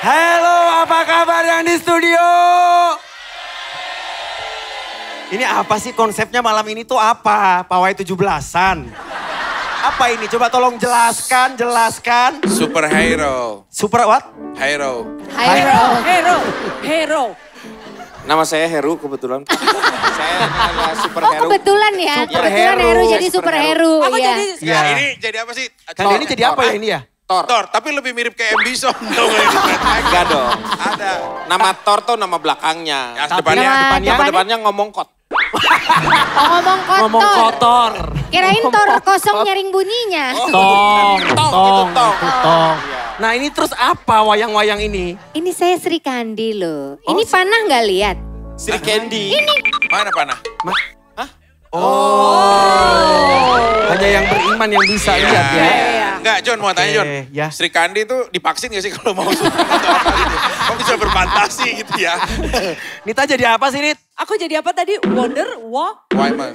Halo, apa kabar yang di studio? Ini apa sih konsepnya malam ini tuh apa? Pawai 17-an. Apa ini? Coba tolong jelaskan. Superhero. Super what? Hero. Nama saya Heru kebetulan. Saya adalah superhero. Kebetulan ya. Kebetulan Heru jadi superhero. Aku Iya. jadi Iya. Ini jadi apa sih? Kali ini jadi apa ya ini ya? Thor. Thor, tapi lebih mirip kayak M. Bison dong. Enggak dong. Ada. Nama Thor tuh nama belakangnya. Ya, Tapi depannya. Nama depannya ngomong kot. Ngomong kotor. Ngomong kotor. Kirain tor kosong nyaring bunyinya. Tong. Tong. Nah ini terus apa wayang-wayang ini? Ini saya Sri Kandi loh. Ini panah nggak lihat? Sri Candy. Mana panah? Hanya yang beriman yang bisa lihat ya. Enggak, John mau tanya John. ya. Sri Kandi tuh divaksin gak sih kalau mau sunat atau apa gitu? Kok bisa berfantasi gitu ya? Nita jadi apa sih Nit? Aku jadi apa tadi? Wyman.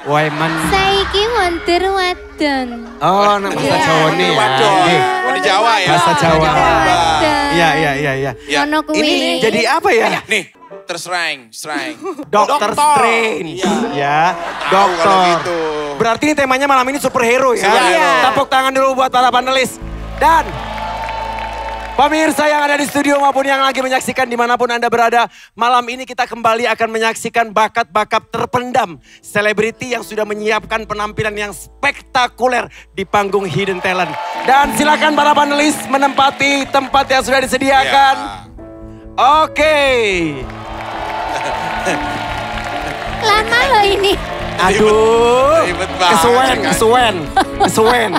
Wayman. Saiki wonten wadon. Oh, nama bahasa Jawa nih ya. Wadon. Oh di Jawa ya? Bahasa Jawa. Wadon. Iya. Ya. Ono kuwi. Ini jadi apa ya? Nih, terserang. Dokter Strange. Ya, Tahu kalau dokter. gitu. Berarti ini temanya malam ini superhero ya. Iya. Tepuk tangan dulu buat para panelis. Dan pemirsa yang ada di studio maupun yang lagi menyaksikan dimanapun Anda berada. Malam ini kita kembali akan menyaksikan bakat-bakat terpendam. Selebriti yang sudah menyiapkan penampilan yang spektakuler di panggung Hidden Talent. Dan silakan para panelis menempati tempat yang sudah disediakan. Oke. Lama loh ini. Aduh, Ribet banget, kesuwen.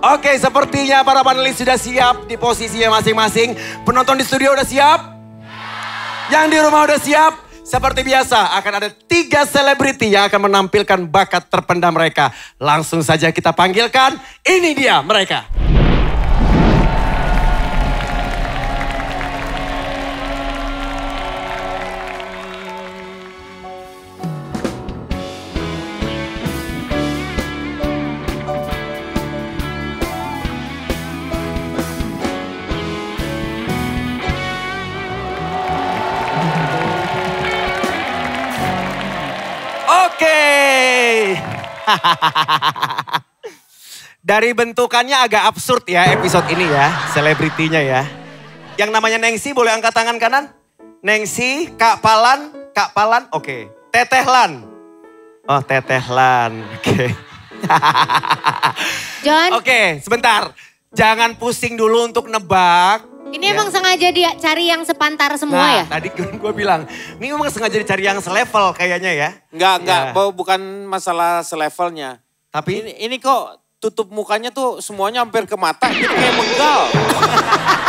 Oke, sepertinya para panelis sudah siap di posisinya masing-masing. Penonton di studio udah siap? Yang di rumah udah siap? Seperti biasa akan ada 3 selebriti yang akan menampilkan bakat terpendam mereka. Langsung saja kita panggilkan, ini dia mereka. Oke. Dari bentukannya agak absurd ya episode ini ya, selebritinya ya. Yang namanya Nengsi boleh angkat tangan kanan? Nengsi, Kak Palan, oke. Tetehlan. Oh, Tetehlan, oke. John, Oke, sebentar. Jangan pusing dulu untuk nebak. ini emang sengaja dia cari yang sepantar semua Nah, ya? tadi gue bilang, ini memang sengaja dicari yang selevel kayaknya ya. Enggak, Ya. bukan masalah selevelnya. Tapi Ini kok tutup mukanya tuh semuanya hampir ke mata, gitu kayak menggal.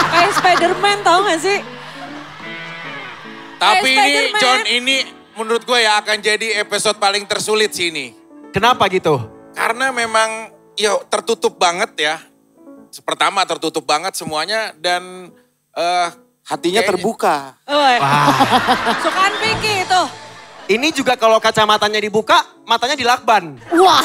Kayak Spider-Man tau gak sih? Tapi ini Spider-Man. John ini menurut gue ya akan jadi episode paling tersulit sih ini. kenapa gitu? Karena memang ya tertutup banget ya. Pertama tertutup banget semuanya dan Hatinya Kayaknya- terbuka. Sukaan Vicky itu. Ini juga kalau kacamatanya dibuka, matanya dilakban. Wah,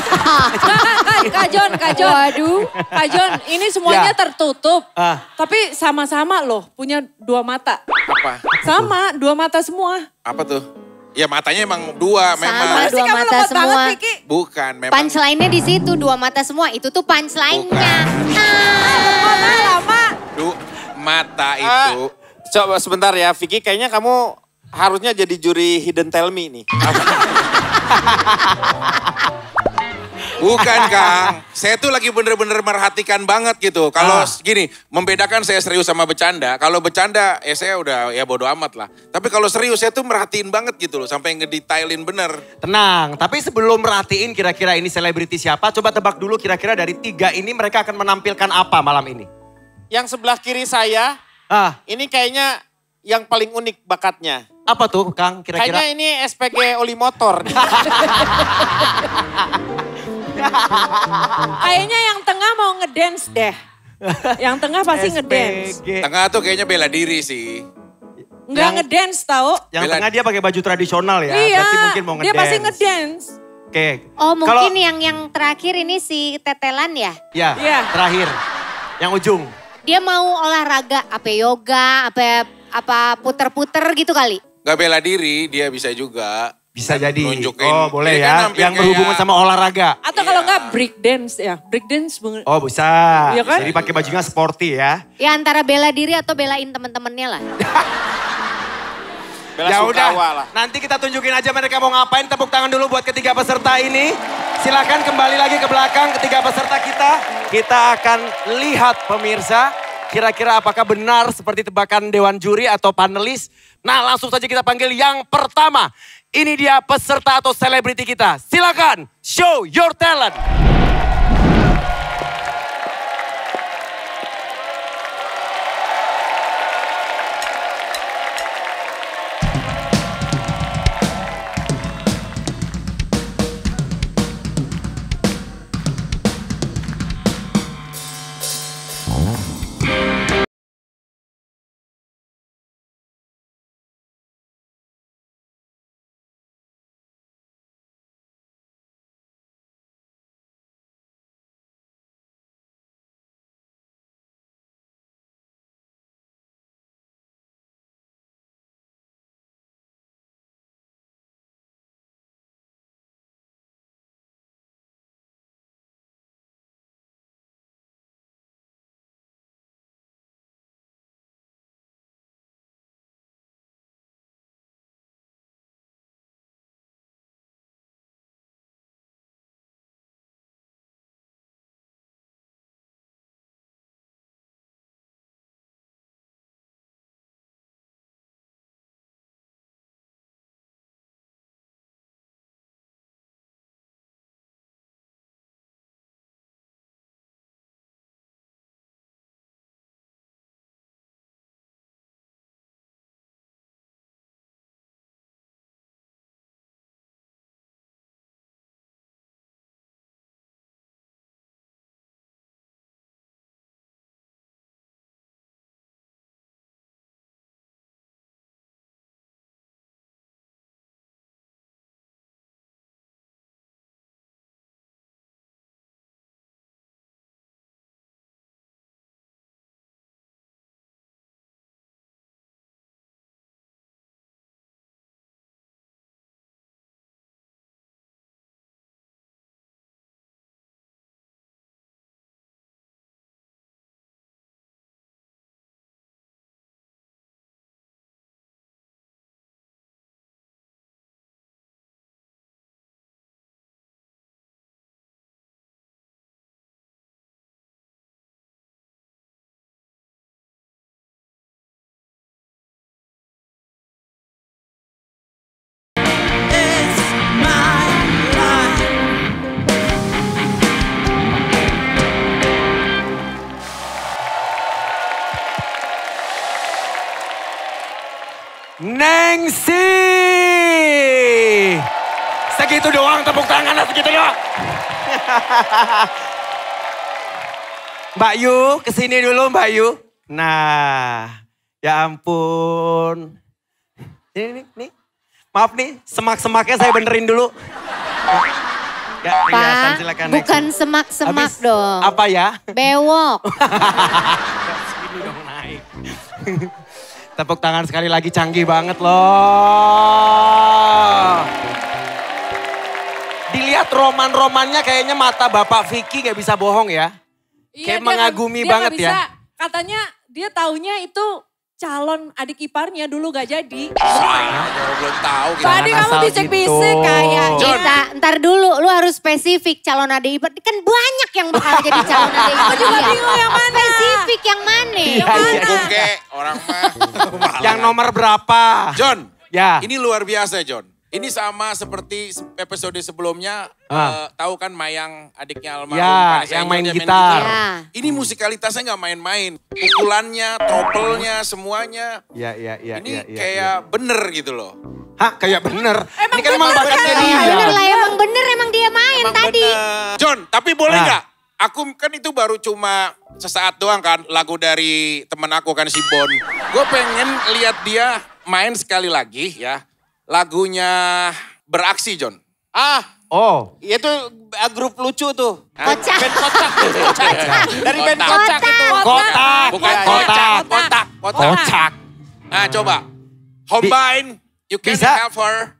Kak John. waduh. Kak John, ini semuanya Ya. tertutup. Ah. Tapi sama-sama loh, punya 2 mata. apa? Sama, 2 mata semua. Apa tuh? Ya matanya emang 2 Sama. memang. Pasti Dua kamu mata lemot semua. banget, Vicky. Bukan memang. Punchline-nya di situ, 2 mata semua. Itu tuh punchline-nya. Lama. Mata itu. Coba sebentar ya, Vicky kayaknya kamu harusnya jadi juri Hidden Tell Me nih. Bukan Kang, saya tuh lagi bener-bener merhatikan banget gitu. Kalau gini, membedakan saya serius sama bercanda. Kalau bercanda ya saya udah ya bodo amat lah. Tapi kalau serius saya tuh merhatiin banget gitu loh. Sampai ngedetailin bener. Tenang, tapi sebelum merhatiin kira-kira ini selebriti siapa, coba tebak dulu kira-kira dari 3 ini mereka akan menampilkan apa malam ini. Yang sebelah kiri saya, ini kayaknya yang paling unik bakatnya. Apa tuh Kang Kayaknya kira-kira? ini SPG oli motor. Kayaknya yang tengah mau ngedance deh. Yang tengah pasti ngedance. SPG. Tengah tuh kayaknya bela diri sih. Enggak ngedance tau. Yang Bela- tengah dia pakai baju tradisional ya, Iya, berarti mungkin mau dia ngedance. pasti ngedance. Oke. Oh Kalau- mungkin yang terakhir ini si Tetelan ya? Ya, Iya. terakhir. Yang ujung. Dia mau olahraga, apa yoga, apa puter-puter gitu kali. Gak bela diri, dia bisa juga. Bisa jadi. Nunjukin. Oh boleh Ini ya, kan hampir yang berhubungan sama olahraga. Atau kalau enggak break dance ya. Break dance. Oh bisa. Iya kan? Jadi pakai bajunya sporty ya. Ya antara bela diri atau belain temen-temennya lah. Bela Ya udah, Sungkawa lah. nanti kita tunjukin aja mereka mau ngapain. Tepuk tangan dulu buat ketiga peserta ini. Silakan kembali lagi ke belakang ketiga peserta kita. Kita akan lihat pemirsa, kira-kira apakah benar seperti tebakan Dewan Juri atau panelis. Nah langsung saja kita panggil yang pertama. Ini dia peserta atau selebriti kita. Silakan, show your talent. Nengsi. Segitu doang tepuk tangan, segitu doang. Mbak Yu, kesini dulu Mbak Yu. Nah, ya ampun. Nih. Maaf nih, semak-semaknya saya benerin dulu. Ya, Pak, silakan, bukan semak-semak dong. Apa ya? Bewok. Sini dong naik. Tepuk tangan sekali lagi, canggih banget loh. Dilihat roman-romannya kayaknya mata Bapak Vicky gak bisa bohong ya. Iya, Kayak mengagumi banget dia ya. Katanya dia taunya itu calon adik iparnya dulu gak jadi. Saya belum tahu. Tadi kamu asal bisik-bisik gitu. kayak. Kita, ntar dulu, lu harus spesifik calon adik ipar. Kan banyak yang bakal jadi calon adik ipar. Aku juga bingung yang mana. Spesifik yang mana? Iya, iya. Oke, orang mah. Yang nomor berapa? John, Ya. ini luar biasa John. Ini sama seperti episode sebelumnya, tahu kan Mayang adiknya almarhum. Ya, Vanessa yang Angel, main dia gitar. Ya. Ini musikalitasnya nggak main-main. Pukulannya, tropelnya, semuanya. Iya. Ini kayak bener gitu loh. Hah, kayak bener? Ini kan dia emang bakatnya dia. Bener lah, emang bener emang dia main Emang tadi. bener. John, tapi boleh Nah. nggak? Aku kan itu baru cuma sesaat doang kan, lagu dari temen aku kan si Bon. Gue pengen lihat dia main sekali lagi ya. Lagunya Beraksi John. Oh. Itu grup lucu tuh. Kocak. Band kocak. Dari band Kocak. kocak itu. Kotak. Bukan Kotak. Kocak. Nah coba. Combine, you can Bisa? help her.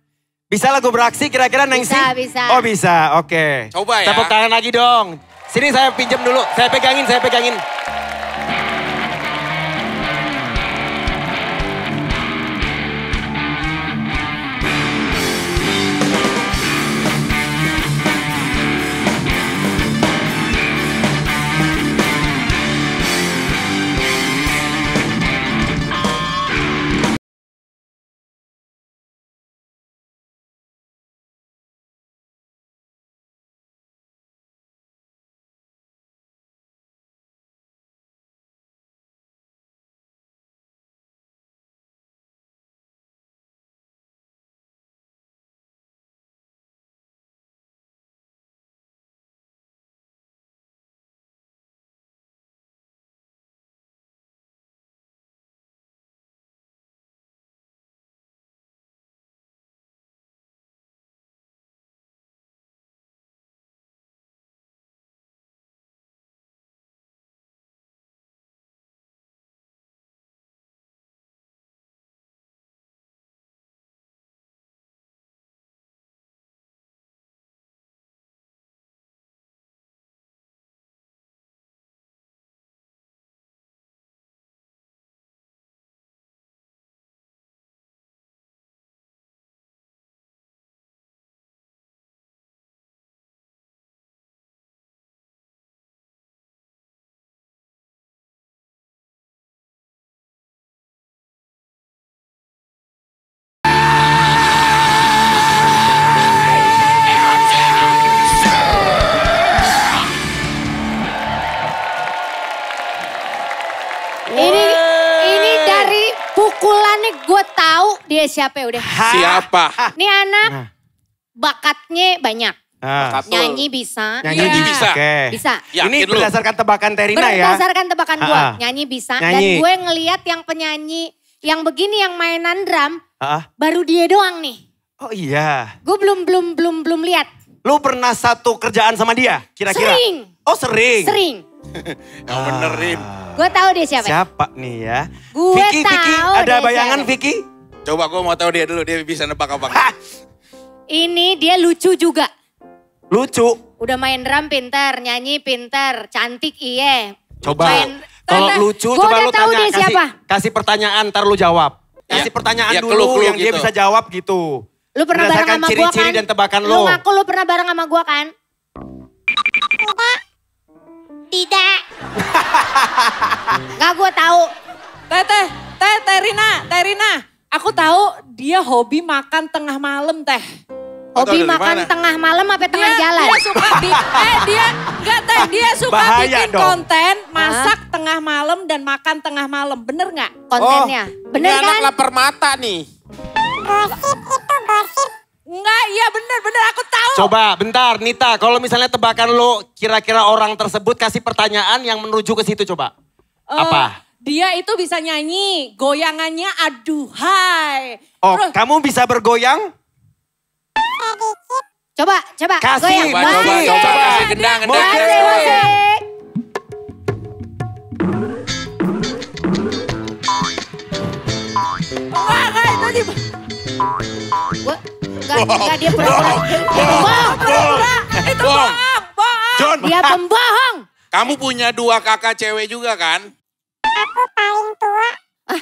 Bisa lagu beraksi kira-kira Nengsi? Bisa. Oh bisa, oke. Coba ya. Tepuk tangan lagi dong. Sini saya pinjam dulu, saya pegangin. Ini dari pukulannya gue tahu dia siapa udah. Siapa? Ini anak bakatnya banyak. Nah, Nyanyi bisa. nyanyi Iya. bisa. Oke. Bisa. Ini Yakin lu? berdasarkan tebakan Terina ya. Berdasarkan tebakan gue, nyanyi bisa. Nyanyi. Dan gue ngeliat yang penyanyi, yang begini yang mainan drum, baru dia doang nih. Oh iya. Gue belum lihat. Lu pernah satu kerjaan sama dia kira-kira? Sering. Oh sering? Sering. Yang benerin. Gue tahu dia siapa. Siapa nih ya? Gue Vicky, tahu ada deh bayangan siapa. Vicky? Coba gue mau tahu dia dulu, dia bisa nebak apa. Ini dia lucu juga. Lucu. Udah main drum pinter, nyanyi pinter, cantik iye. Coba. Kalau lucu Gua coba udah lu tahu tanya. dia siapa. Kasih pertanyaan ntar lu jawab. Kasih Ya. pertanyaan Ya, dulu clue-clue yang dia gitu. bisa jawab gitu. Lu pernah bareng Berdasarkan sama gua ciri-ciri kan? dan tebakan Lu lo. ngaku lu pernah bareng sama gua kan? Tidak. Nggak gua tahu. Terina. Aku tahu dia hobi makan tengah malam teh. Hobi dari makan mana? tengah malam apa tengah jalan? Dia suka dia suka Bahaya bikin dong. konten masak tengah malam dan makan tengah malam. Bener nggak? Kontennya. Bener Ini anak kan? lapar mata nih. Enggak, iya bener aku tahu. Coba bentar Nita, kalau misalnya tebakan lo kira-kira orang tersebut kasih pertanyaan yang menuju ke situ coba. Apa? Dia itu bisa nyanyi, goyangannya aduhai. Oh, Terus, kamu bisa bergoyang? Coba. Kasih, goyang. Coba, Musik. kasih gendang. Musik. Musik. enggak itu di Gua enggak dia pura-pura. itu bohong. John. Dia pembohong. Kamu punya 2 kakak cewek juga kan?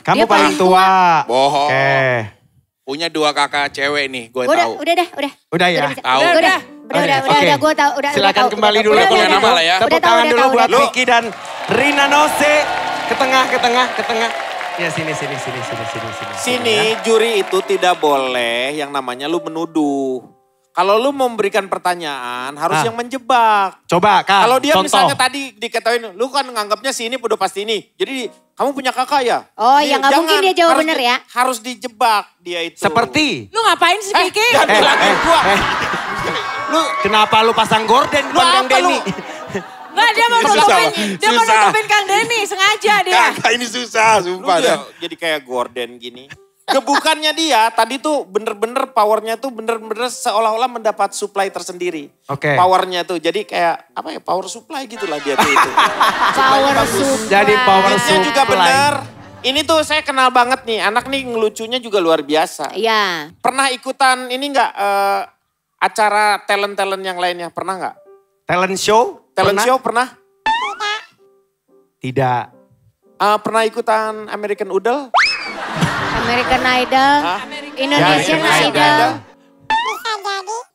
Kamu Dia paling tua. Bohong. Oke. Punya 2 kakak cewek nih, gue Udah, tahu. udah. Udah ya? bisa. Tahu. Udah, Oke. gue tahu. Udah, Silakan tahu, kembali udah, dulu. udah, Punya udah, nama tahu. lah ya. Tepuk Udah tahu, tangan udah dulu tahu, buat udah tahu. Vicky dan Rina Nose. Ke tengah. Ya sini. Sini juri itu tidak boleh yang namanya lu menuduh. Kalau lu memberikan pertanyaan harus yang menjebak. Coba Kak, Kalau dia contoh. misalnya tadi diketahui, lu kan nganggapnya si ini udah pasti ini. Jadi kamu punya kakak ya? Oh, ya nggak mungkin dia jawab harus bener ya. Harus dijebak dia itu. Seperti. Lu ngapain sih Vicky? Jangan bilangin gua. Lu kenapa lu pasang gorden di Lu Kang apa lu? Denny? Enggak, dia mau Susah, nutupin, Bang. dia mau Susah. nutupin Kang Denny sengaja dia. Kakak ini susah, Lu sumpah dah. jadi kayak gorden gini. gebukannya dia tadi tuh bener-bener powernya tuh bener-bener seolah-olah mendapat supply tersendiri. Oke. Powernya tuh jadi kayak apa ya power supply gitulah dia tuh itu. Power supply. Jadi power Beatnya juga supply. bener. Ini tuh saya kenal banget nih anak nih ngelucunya juga luar biasa. Iya. Pernah ikutan ini nggak acara talent-talent yang lainnya? Pernah nggak? Talent show? Talent Pernah? show pernah? Tidak. Pernah ikutan American Idol? American Idol. Hah? Indonesian Ya, Idol. Idol.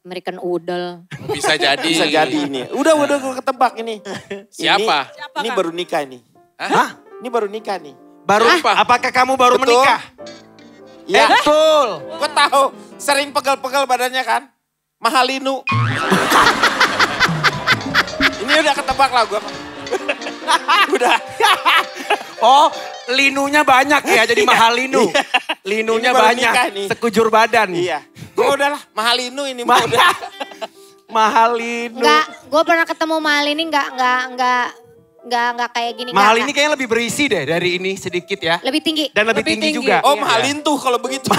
American Idol. Bisa jadi. Bisa jadi ini. Udah gue ketebak ini. Siapa? Ini baru nikah ini. Hah? Ini baru nikah nih. Baru apakah kamu baru Betul. menikah? Ya, Betul. gue tahu. Sering pegel-pegel badannya kan. Mahalinu. Ini udah ketebak lah gue. Udah. Oh, linunya banyak ya, jadi mahal linu. Linunya Ini baru banyak, nikah nih. sekujur badan. Iya. Gue udahlah, Mahalinu ini mah udah. Mahal linu. Enggak, gue pernah ketemu Mahal ini enggak kayak gini. Mahal enggak, ini kayaknya lebih berisi deh dari ini sedikit ya. lebih tinggi. Dan lebih tinggi juga. Oh, Iya. Mahalin tuh kalau begitu.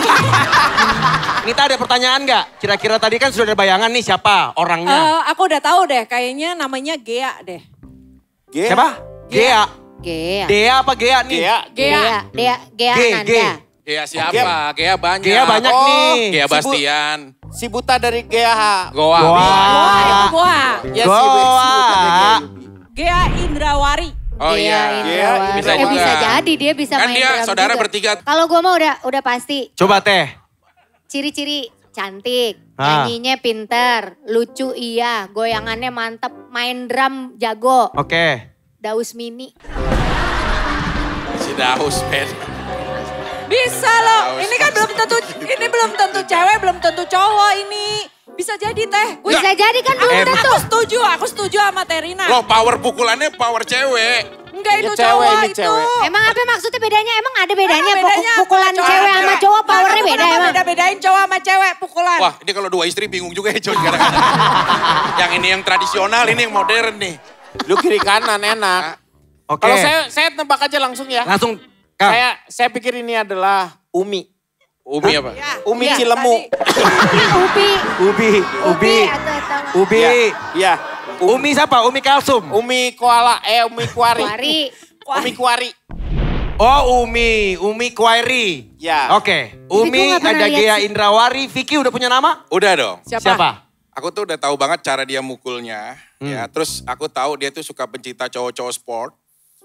Nita ada pertanyaan nggak? Kira-kira tadi kan sudah ada bayangan nih siapa orangnya. Aku udah tahu deh, kayaknya namanya Gea deh. Siapa? Gea. Gea. Dea apa Gea nih? Gea. Gea. Gea G, Ananda. Gea siapa? Gea banyak. Gea banyak Oh. nih. Gea Si Bu- Bastian. Si Buta dari Gea. Goa. Gua. Ya si Goa. Buta dari Gea. Gea Indrawari. Oh Gea iya. Indrawari. Bisa Bisa juga. jadi dia bisa Kan main dia drum saudara juga. bertiga. Kalau gue mah udah pasti. Coba teh. Ciri-ciri cantik, Ah. nyanyinya pinter, lucu iya, goyangannya mantep, main drum jago. Oke. Daus Mini. Si Daus, men. Bisa loh. Ini kan belum tentu cewek, belum tentu cowok ini. Bisa jadi teh. Bisa jadi kan belum tentu. Aku setuju sama Terina. Lo power pukulannya power cewek. Enggak itu Ini cewek, cowok ini itu. cewek. Emang apa maksudnya bedanya? Emang ada bedanya? Bedanya apa? Pukulan cewek sama cowok powernya beda emang. Beda-bedain cowok sama cewek pukulan. Wah, ini kalau dua istri bingung juga ya, John. Kadang-kadang. Yang ini yang tradisional, ini yang modern nih. Lu kiri kanan enak. Oke. Kalau saya nebak aja langsung ya. Langsung. Kang. Saya pikir ini adalah Umi. Umi apa? Ya, Umi iya, Cilemu. Ubi. Ubi. atau Ubi. Iya. Umi siapa? Umi Kalsum. Umi Koala, Umi Kuari. Kuari. Umi Kuari. Oh Umi Kwairi. Ya. Oke. Tapi Umi, gua nggak pernah ada lihat Gea sih. Indrawari. Vicky udah punya nama? Udah dong. Siapa? Aku tuh udah tahu banget cara dia mukulnya. Ya, terus aku tahu dia tuh suka pencinta cowok-cowok sport.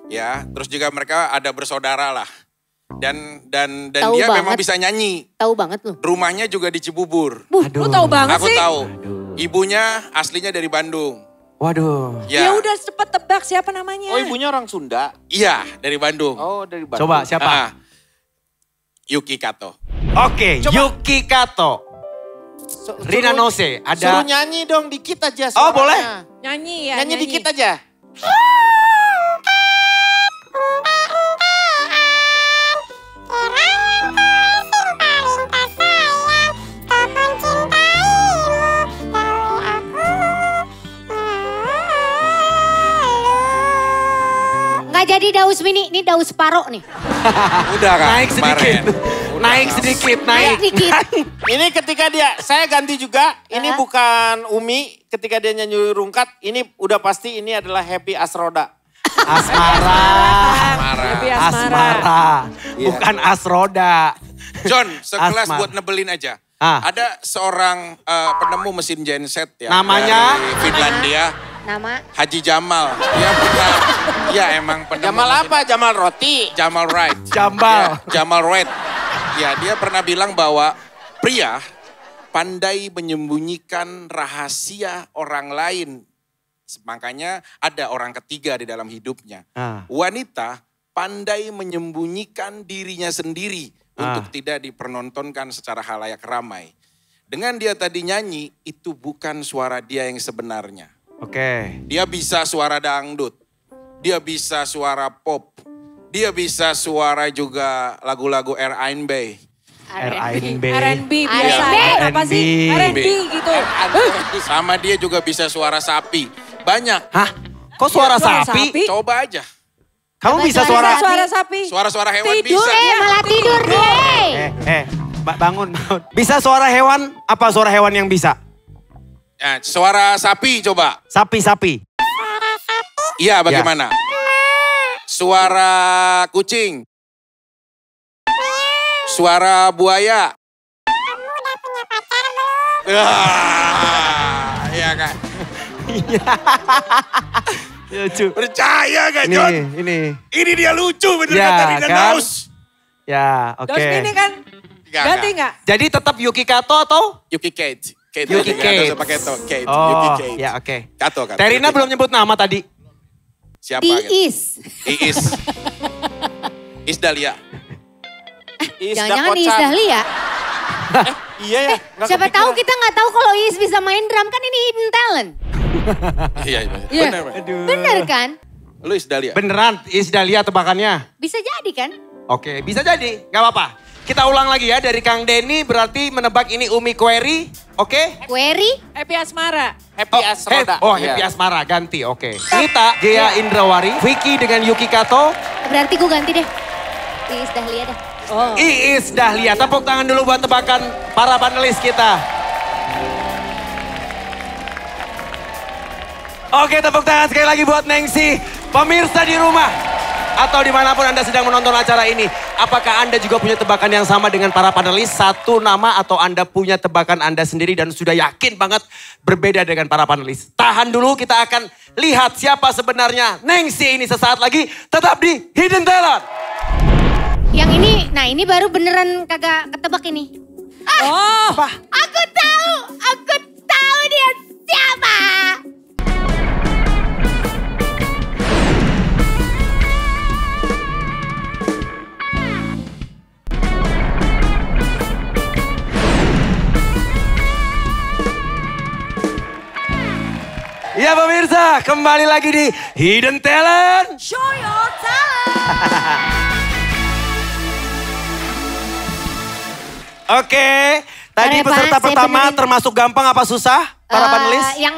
Ya, terus juga mereka ada bersaudara lah. Dan Tahu dia memang banget. bisa nyanyi. Tahu banget lu. Rumahnya juga di Cibubur. Lu tahu banget Aku sih. tahu. Ibunya aslinya dari Bandung. Waduh. Ya udah cepet tebak siapa namanya. Oh ibunya orang Sunda. Iya, dari Bandung. Oh dari Bandung. Coba siapa? Ah, Yuki Kato. Oke, Yuki Kato. Rina Nose, ada. Suruh nyanyi dong dikit aja Oh, suaranya. boleh. Nyanyi ya. Nyanyi dikit aja. Nggak jadi Daus Mini, ini Daus Paro nih. Udah kan Naik sedikit. kemarin. Naik sedikit, naik. Dikit. Ini ketika saya ganti juga. Ini Hah? bukan Umi. Ketika dia nyanyi rungkat. Ini udah pasti ini adalah Happy Asroda. Asmara. Happy Asmara. Bukan Asroda. John, sekelas Asmar. buat nebelin aja. Ah. Ada seorang penemu mesin genset ya. Namanya? Dari Finlandia. Nama Haji Jamal. Dia pernah, ya emang penemu Jamal mesin- apa? Jamal Roti. Jamal Wright. Jambal. Ya, Jamal Wright. Ya, dia pernah bilang bahwa pria pandai menyembunyikan rahasia orang lain. Makanya ada orang ketiga di dalam hidupnya. Ah. Wanita pandai menyembunyikan dirinya sendiri untuk tidak dipertontonkan secara halayak ramai. Dengan dia tadi nyanyi, itu bukan suara dia yang sebenarnya. Oke. Dia bisa suara dangdut, dia bisa suara pop, dia bisa suara juga lagu-lagu R&B. R&B. R&B biasa. R&B. Apa sih? R&B. R&B gitu. Sama dia juga bisa suara sapi. Banyak. Hah? Kok suara Suara sapi? sapi? Coba aja. Kamu bisa suara Suara sapi. Suara-suara hewan Tidur, bisa. malah tidur dia. Bangun. Bisa suara hewan? Apa suara hewan yang bisa? Nah, suara sapi coba. Sapi. Iya, bagaimana? Suara kucing. Suara buaya. Iya kan? Lucu. Percaya gak, Ini, John? ini. Ini dia lucu bener Ya, kata Rina kan? Naus. Ya, oke. Dos ini kan ganti nggak? Jadi tetap Yuki Kato atau? Yuki Kate. Yuki Kate. Kate. Pakai to. Kate. Oh, Yuki Kate. ya oke. Kato. Terina Yuki belum nyebut nama tadi. Siapa? Gitu? Iis. Iis. Is Dahlia. Jangan-jangan Iis Dahlia. Iya ya. nggak Siapa kepikiran. tahu kita nggak tahu kalau Iis bisa main drum, kan ini hidden talent. Iya. Iya. Bener, Bang. Bener kan? Lu Is Dahlia. Beneran Is Dahlia tebakannya? Bisa jadi kan? Oke, bisa jadi. Gak apa-apa. Kita ulang lagi ya dari Kang Denny berarti menebak ini Umi Query. Oke? Query? Happy Asmara. Happy Asroda. Happy Asmara, ganti, oke. Nita, Gea Indrawari, Vicky dengan Yuki Kato, Berarti gue ganti deh. Iis Dahlia deh. Oh. Iis Dahlia. Tepuk tangan dulu buat tebakan para panelis kita. Oke, tepuk tangan sekali lagi buat Nengsi. Pemirsa di rumah atau dimanapun Anda sedang menonton acara ini, apakah Anda juga punya tebakan yang sama dengan para panelis? Satu nama atau Anda punya tebakan Anda sendiri dan sudah yakin banget berbeda dengan para panelis? Tahan dulu, kita akan lihat siapa sebenarnya Nengsi ini sesaat lagi. Tetap di Hidden Talent. Yang ini, nah ini baru beneran kagak ketebak ini. Oh. Aku tahu dia siapa. Ya pemirsa, kembali lagi di Hidden Talent. Show your talent. Oke, tadi Pak, peserta saya pertama benerin. termasuk gampang apa susah para panelis? Yang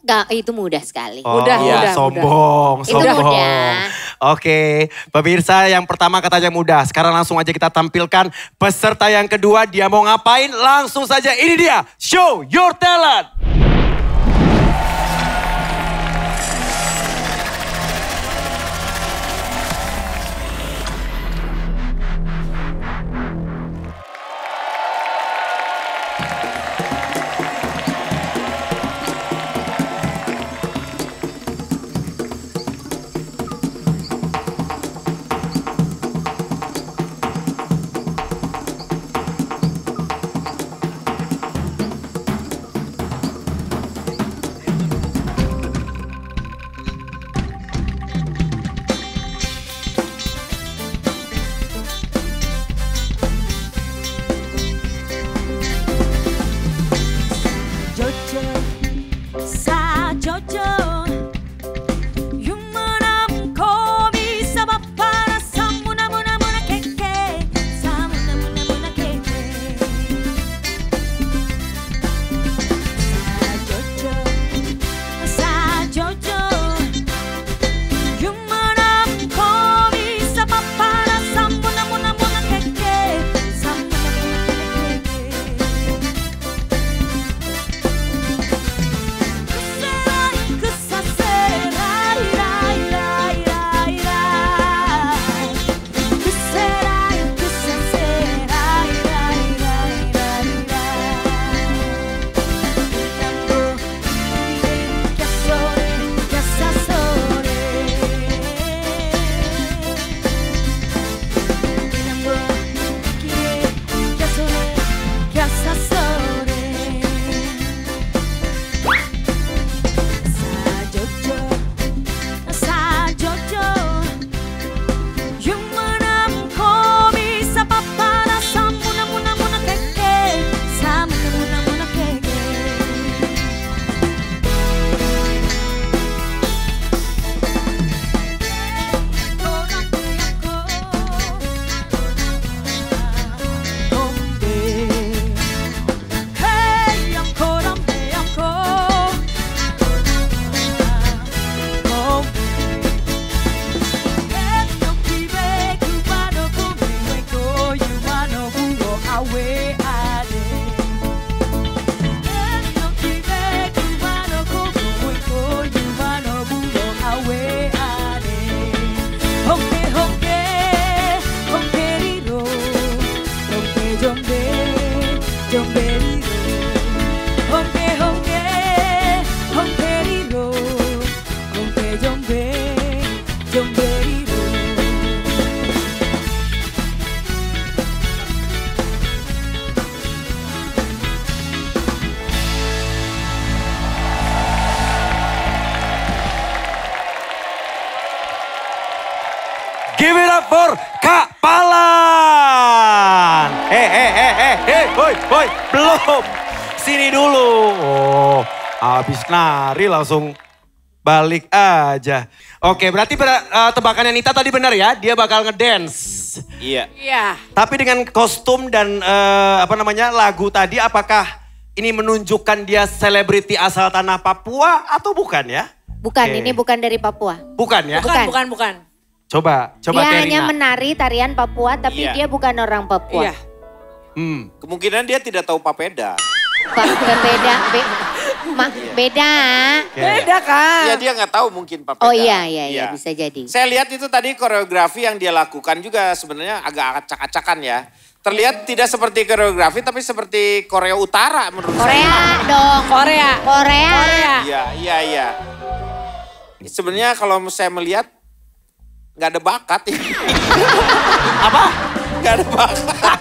enggak, itu mudah sekali. Mudah, mudah, sombong, Itu sombong. mudah. Oke, pemirsa yang pertama katanya mudah. Sekarang langsung aja kita tampilkan peserta yang kedua. Dia mau ngapain? Langsung saja, ini dia. Show your talent. Hongke hongke hongke riro, hongke jombe jombe riro, hongke hongke hongke riro, hongke jombe jombe riro. Give it up for Kak Palan. Hoi, belum. Sini dulu. Oh, habis nari langsung balik aja. Oke, berarti tebakannya Nita tadi benar ya, dia bakal ngedance. Iya. Iya. Tapi dengan kostum dan lagu tadi, apakah ini menunjukkan dia selebriti asal tanah Papua atau bukan ya? Bukan, Oke. ini bukan dari Papua. Bukan ya? Bukan. Coba Dia Terina. hanya menari tarian Papua tapi Iya. dia bukan orang Papua. Iya. Kemungkinan dia tidak tahu papeda. Beda. Beda. Beda kan? Iya dia nggak tahu mungkin papeda. Oh iya, bisa jadi. Saya lihat itu tadi koreografi yang dia lakukan juga sebenarnya agak acak-acakan ya. Terlihat tidak seperti koreografi tapi seperti Korea Utara menurut saya. Korea dong. Korea. Iya. Sebenarnya kalau saya melihat nggak ada bakat. Apa? Nggak ada bakat.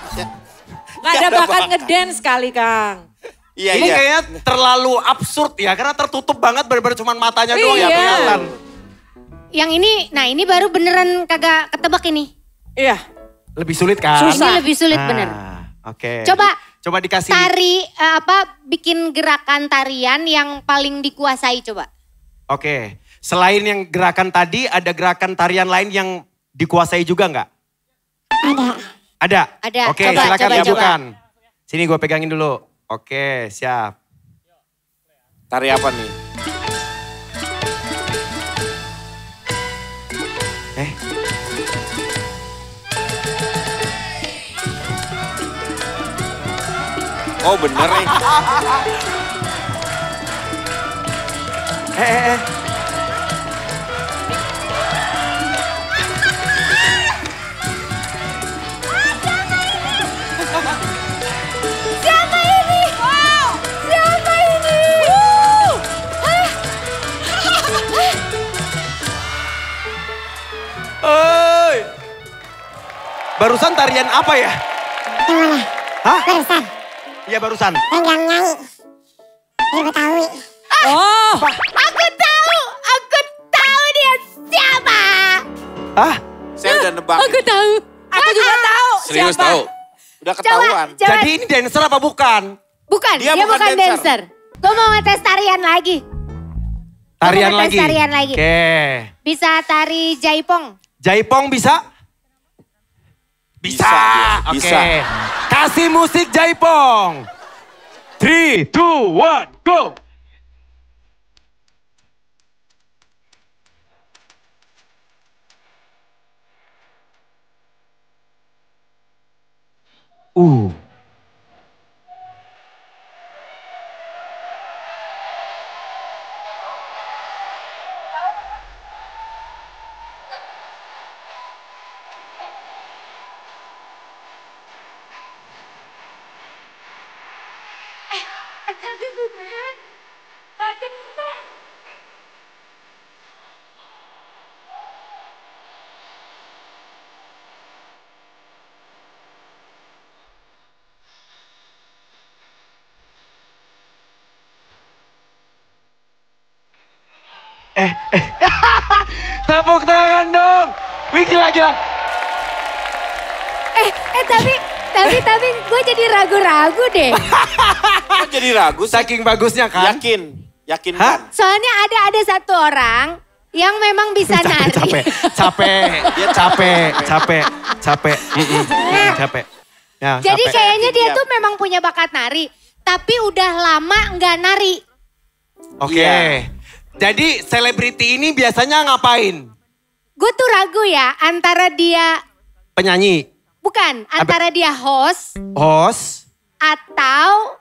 Nggak ada bakat ngedance kali Kang. Iya, Ini iya. kayaknya terlalu absurd ya, karena tertutup banget bener-bener cuma matanya doang Iya. yang kelihatan. Yang ini baru beneran kagak ketebak ini. Iya. Lebih sulit kan? Susah. Ini lebih sulit bener. Oke. Coba dikasih. Bikin gerakan tarian yang paling dikuasai coba. Oke. Selain yang gerakan tadi, ada gerakan tarian lain yang dikuasai juga nggak? Ada. Ada. Oke, Coba, silakan coba, tunjukkan. Sini gue pegangin dulu. Oke, siap. Tari apa nih? Oh bener nih. Siapa ini? Wow. Siapa ini? Oi. Barusan tarian apa ya? Yang mana? Hah? Barusan. Iya barusan. Yang nyanyi. Ibu tahu. Oh. Aku tahu dia siapa. Hah? Saya udah nebak. Aku tahu. Aku juga tahu. Serius siapa. tahu? Udah ketahuan. Coba. Jadi ini dancer apa bukan? Bukan, Dia dia bukan bukan dancer. Gue mau ngetes tarian lagi. Tarian Aku mau tes lagi. tarian lagi. Oke. Bisa tari jaipong. Jaipong bisa? Bisa, Oke. bisa. Kasih musik Jaipong. 3, 2, 1, go. Tepuk tangan dong. Wih gila. Tapi gue jadi ragu-ragu deh. Kok jadi ragu sih? Saking bagusnya kan? Yakin Hah? kan? Soalnya ada satu orang yang memang bisa nari. Capek. Capek. Ya, Jadi capek. kayaknya dia Iya. tuh memang punya bakat nari. Tapi udah lama nggak nari. Oke. Iya. Jadi selebriti ini biasanya ngapain? Gue tuh ragu ya antara dia, Penyanyi, bukan, antara dia host host. atau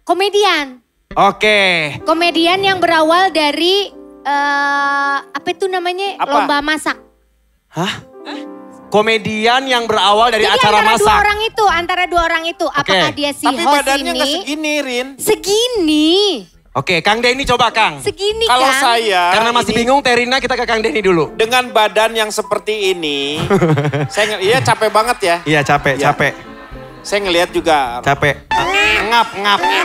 komedian. Oke. Komedian yang berawal dari Apa itu namanya? Apa? Lomba masak. Hah? Komedian yang berawal dari Jadi acara antara masak. antara dua orang itu. Apakah dia si Tapi host badannya ini? gak segini, Rin. Segini. Oke, Kang Denny coba Kang. Segini Kalau kan? saya Karena masih ini bingung Terina, kita ke Kang Denny dulu. dengan badan yang seperti ini, iya capek banget ya. Iya capek, Ya. capek, Saya ngelihat juga. capek. Ngap.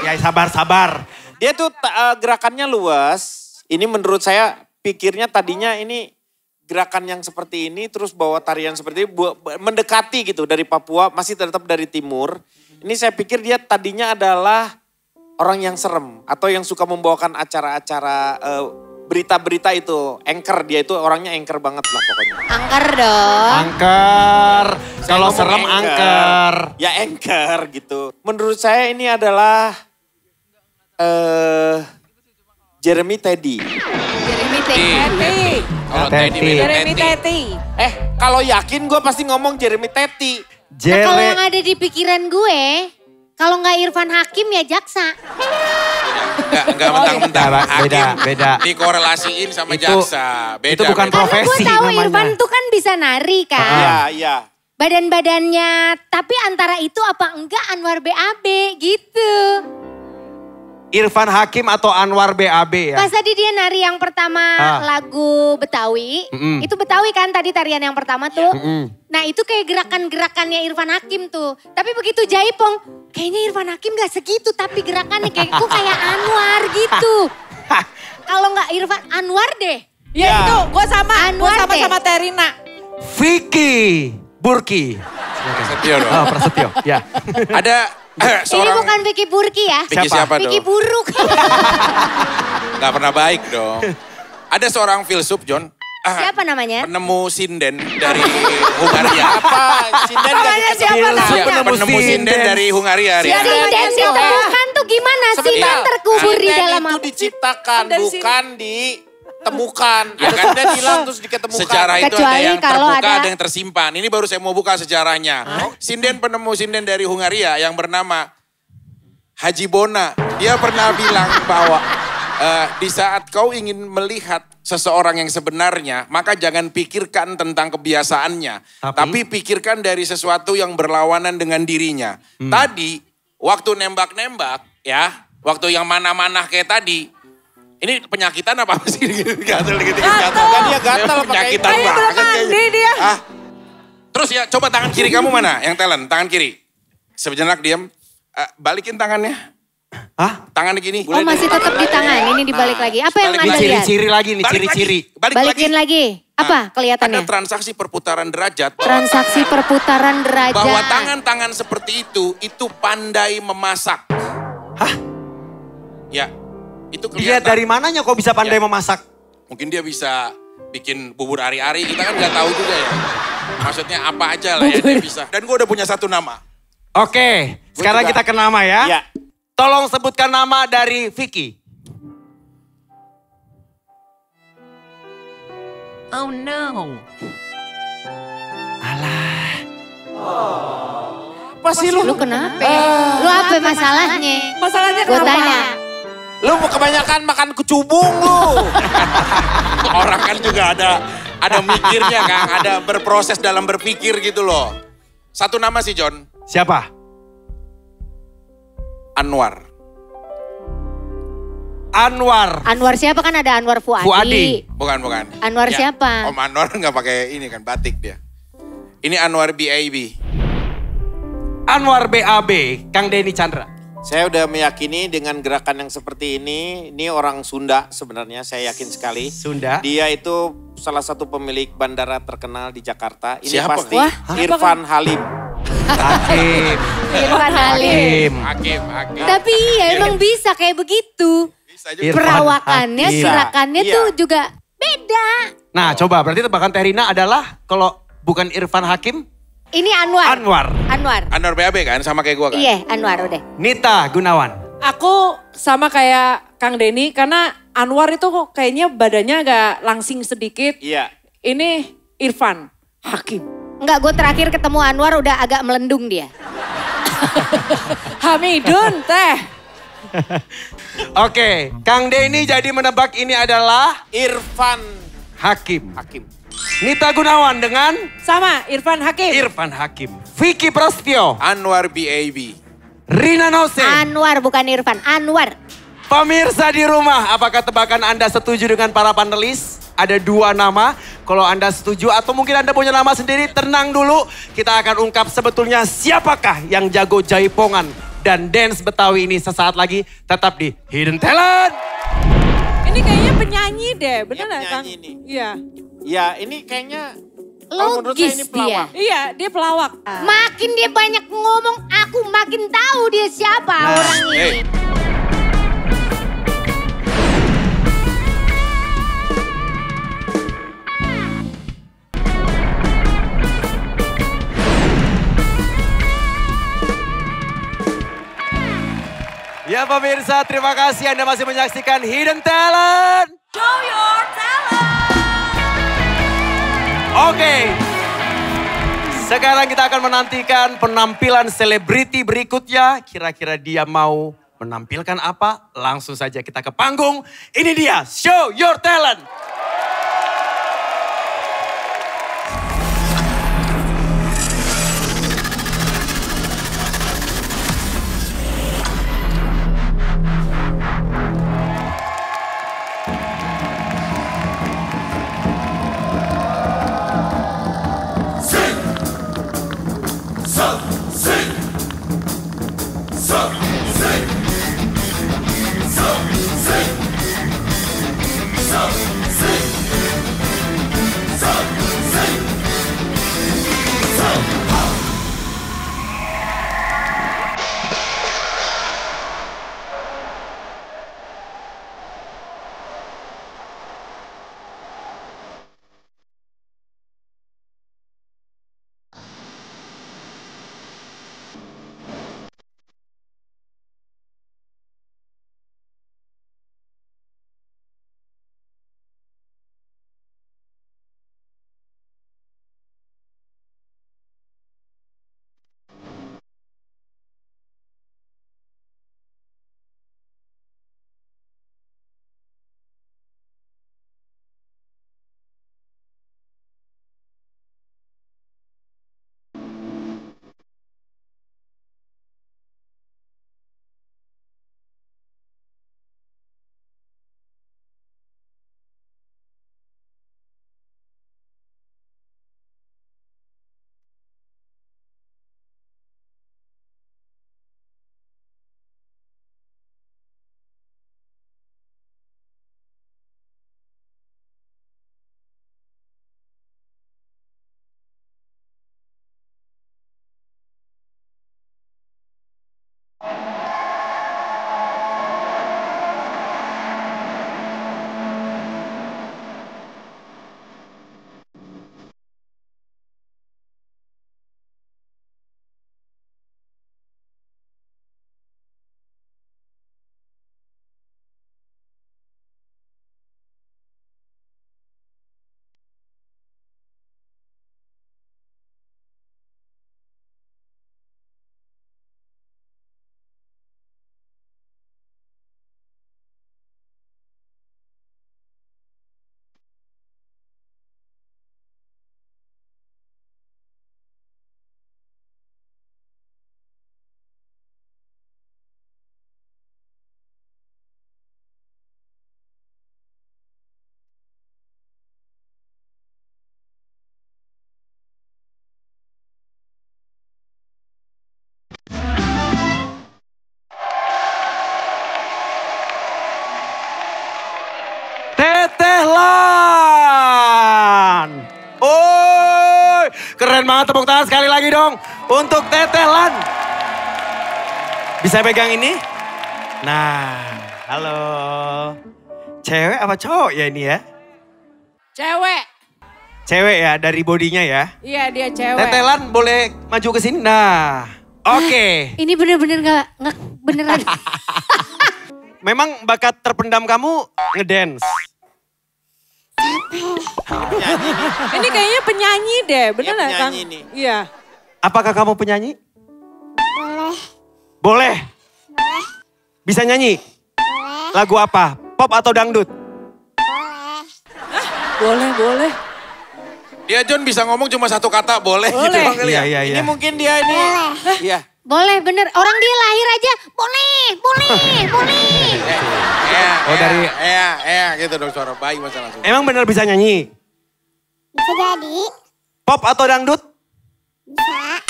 Ya sabar. Dia tuh gerakannya luas. Ini menurut saya pikirnya tadinya ini gerakan yang seperti ini terus bawa tarian seperti ini mendekati gitu dari Papua, masih tetap dari timur. Ini saya pikir dia tadinya adalah orang yang serem atau yang suka membawakan acara-acara berita-berita itu. Anchor, dia itu orangnya anchor banget lah pokoknya. Angker dong. Angker. Saya Kalau ngomong serem angker. Ya anchor gitu. Menurut saya ini adalah Jeremy Teddy. Jeremy Teti. Kalau Teti. Teddy beda Jeremy Teti. Teti. Kalau yakin gue pasti ngomong Jeremy Teddy. Nah, kalau Jere. yang ada di pikiran gue, kalau nggak Irfan Hakim ya jaksa. Enggak mentang-mentang Beda, hakim beda. dikorelasiin sama Itu- jaksa. Beda. itu bukan beda. Karena gue Profesi tahu namanya. Irfan tuh kan bisa nari kan. Iya. Badan-badannya, tapi antara itu apa enggak Anwar BAB gitu. Irfan Hakim atau Anwar BAB ya? Pas tadi dia nari yang pertama lagu Betawi, itu Betawi kan tadi tarian yang pertama tuh. Nah itu kayak gerakan-gerakannya Irfan Hakim tuh. Tapi begitu Jaipong, kayaknya Irfan Hakim gak segitu tapi gerakannya kayak kok kayak Anwar gitu. Kalau nggak Irfan, Anwar deh. Ya itu, gue sama Anwar deh. sama Terina. Vicky Burki. Prasetyo dong. Oh, Prasetyo, ya. Ada Ini seorang bukan Vicky Burki ya. Vicky siapa Vicky dong? Buruk. Gak pernah baik dong. Ada seorang filsuf John. Siapa namanya? Penemu sinden dari Hungaria. Apa? Sinden gak Namanya siapa dikasih namanya? Iya, Penemu penemu sinden sinden. dari Hungaria. Ria. Sinden ditemukan tuh gimana? Sinden terkubur di Sinden dalam itu apa? diciptakan, Dari bukan ditemukan. Ya Ada kan? sinden hilang terus diketemukan. Sejarah itu ada Kecuali yang kalau terbuka, ada- ada yang tersimpan. Ini baru saya mau buka sejarahnya. Sinden penemu sinden dari Hungaria yang bernama Haji Bona. Dia pernah bilang bahwa di saat kau ingin melihat seseorang yang sebenarnya, maka jangan pikirkan tentang kebiasaannya. Tapi pikirkan dari sesuatu yang berlawanan dengan dirinya. Tadi, waktu nembak-nembak ya, waktu yang mana-mana kayak tadi, ini penyakitan apa sih? Gatel dikit-dikit gatel. Kan dia gatel pakai Penyakitan Kayak belum banget mandi kayaknya. dia. Ah. Terus ya coba tangan kiri kamu mana? Yang talent, tangan kiri. Sejenak diam. Balikin tangannya. Hah? Tangan gini. Oh masih tetap di tangan, ini dibalik lagi. Apa yang balik Anda lagi. lihat? Ciri-ciri lagi nih, Balik ciri-ciri. lagi. Balik Balikin lagi. Apa kelihatannya? Ada transaksi perputaran derajat. Transaksi perputaran derajat. Bahwa tangan-tangan seperti itu pandai memasak. Hah? Ya, itu Dia kelihatan. dari mananya kok bisa pandai Ya. memasak? Mungkin dia bisa bikin bubur ari-ari, kita kan nggak tahu juga ya. Maksudnya apa aja lah ya dia bisa. Dan gue udah punya satu nama. Oke, sekarang juga. kita ke nama ya. Ya. Tolong sebutkan nama dari Vicky. Oh no. Alah. Apa sih lu? Lu kenapa? Lu apa masalahnya? Masalahnya Gue kenapa? tanya. Lu kebanyakan makan kecubung lu. Orang kan juga ada mikirnya Kang, ada berproses dalam berpikir gitu loh. Satu nama sih John, Siapa? Anwar. Anwar. Anwar siapa kan ada Anwar Fuadi. Fuadi. Bukan. Anwar siapa? Om Anwar nggak pakai ini kan batik dia. Ini Anwar BAB. Anwar BAB, Kang Denny Chandra. Saya udah meyakini dengan gerakan yang seperti ini orang Sunda sebenarnya, saya yakin sekali. Sunda. Dia itu salah satu pemilik bandara terkenal di Jakarta. Ini Siapa? pasti Wah, Irfan Halim. Hakim. Irfan Halim. Hakim. Hakim. Tapi iya emang bisa kayak begitu. Bisa juga. Irfan Perawakannya, Hakim. gerakannya Iya. tuh juga beda. Nah coba berarti tebakan Terina adalah kalau bukan Irfan Hakim, Ini Anwar. Anwar. Anwar BAB kan sama kayak gua kan? Iya Anwar udah. Nita Gunawan. Aku sama kayak Kang Denny karena Anwar itu kok kayaknya badannya agak langsing sedikit. Iya. Ini Irfan Hakim. Enggak, gue terakhir ketemu Anwar udah agak melendung dia. Hamidun teh. Oke, Kang Denny jadi menebak ini adalah Irfan Hakim. Hakim. Nita Gunawan dengan Sama, Irfan Hakim. Irfan Hakim. Vicky Prasetyo. Anwar BAB. Rina Nose. Anwar bukan Irfan, Anwar. Pemirsa di rumah, apakah tebakan Anda setuju dengan para panelis? Ada 2 nama, kalau Anda setuju atau mungkin Anda punya nama sendiri, tenang dulu. Kita akan ungkap sebetulnya siapakah yang jago jaipongan dan dance Betawi ini sesaat lagi. Tetap di Hidden Talent. Ini kayaknya penyanyi deh, bener Iya, nggak Kang? penyanyi ini. Iya. Ya ini kayaknya kalau menurut saya Logis ini dia. pelawak. Iya, dia pelawak. Makin dia banyak ngomong, aku makin tahu dia siapa orang ini. Ya pemirsa, terima kasih Anda masih menyaksikan Hidden Talent. Show your talent. Oke. Sekarang kita akan menantikan penampilan selebriti berikutnya. Kira-kira dia mau menampilkan apa? Langsung saja kita ke panggung. Ini dia, Show Your Talent. Tetehlan. Oh, keren banget, tepuk tangan sekali lagi dong untuk Tetehlan. Bisa pegang ini? Nah, halo. Cewek apa cowok ya ini ya? Cewek. Cewek ya, dari bodinya ya. Iya, dia cewek. Tetehlan boleh maju ke sini. Nah, oke. Ini bener-bener gak beneran. Memang bakat terpendam kamu ngedance. Ini kayaknya penyanyi deh, bener Iya, nggak Kang? penyanyi nih. Iya. Apakah kamu penyanyi? Boleh. Boleh. Bisa nyanyi? Boleh. Lagu apa? Pop atau dangdut? Boleh. Boleh. Dia John bisa ngomong cuma satu kata boleh gitu Boleh. doang kali ya. Iya. Ini mungkin dia ini. Boleh. Iya. Boleh bener, orang dia lahir aja boleh. Oh, dari- gitu dong suara bayi masa langsung. Emang bener bisa nyanyi? Bisa jadi. Pop atau dangdut? Bisa.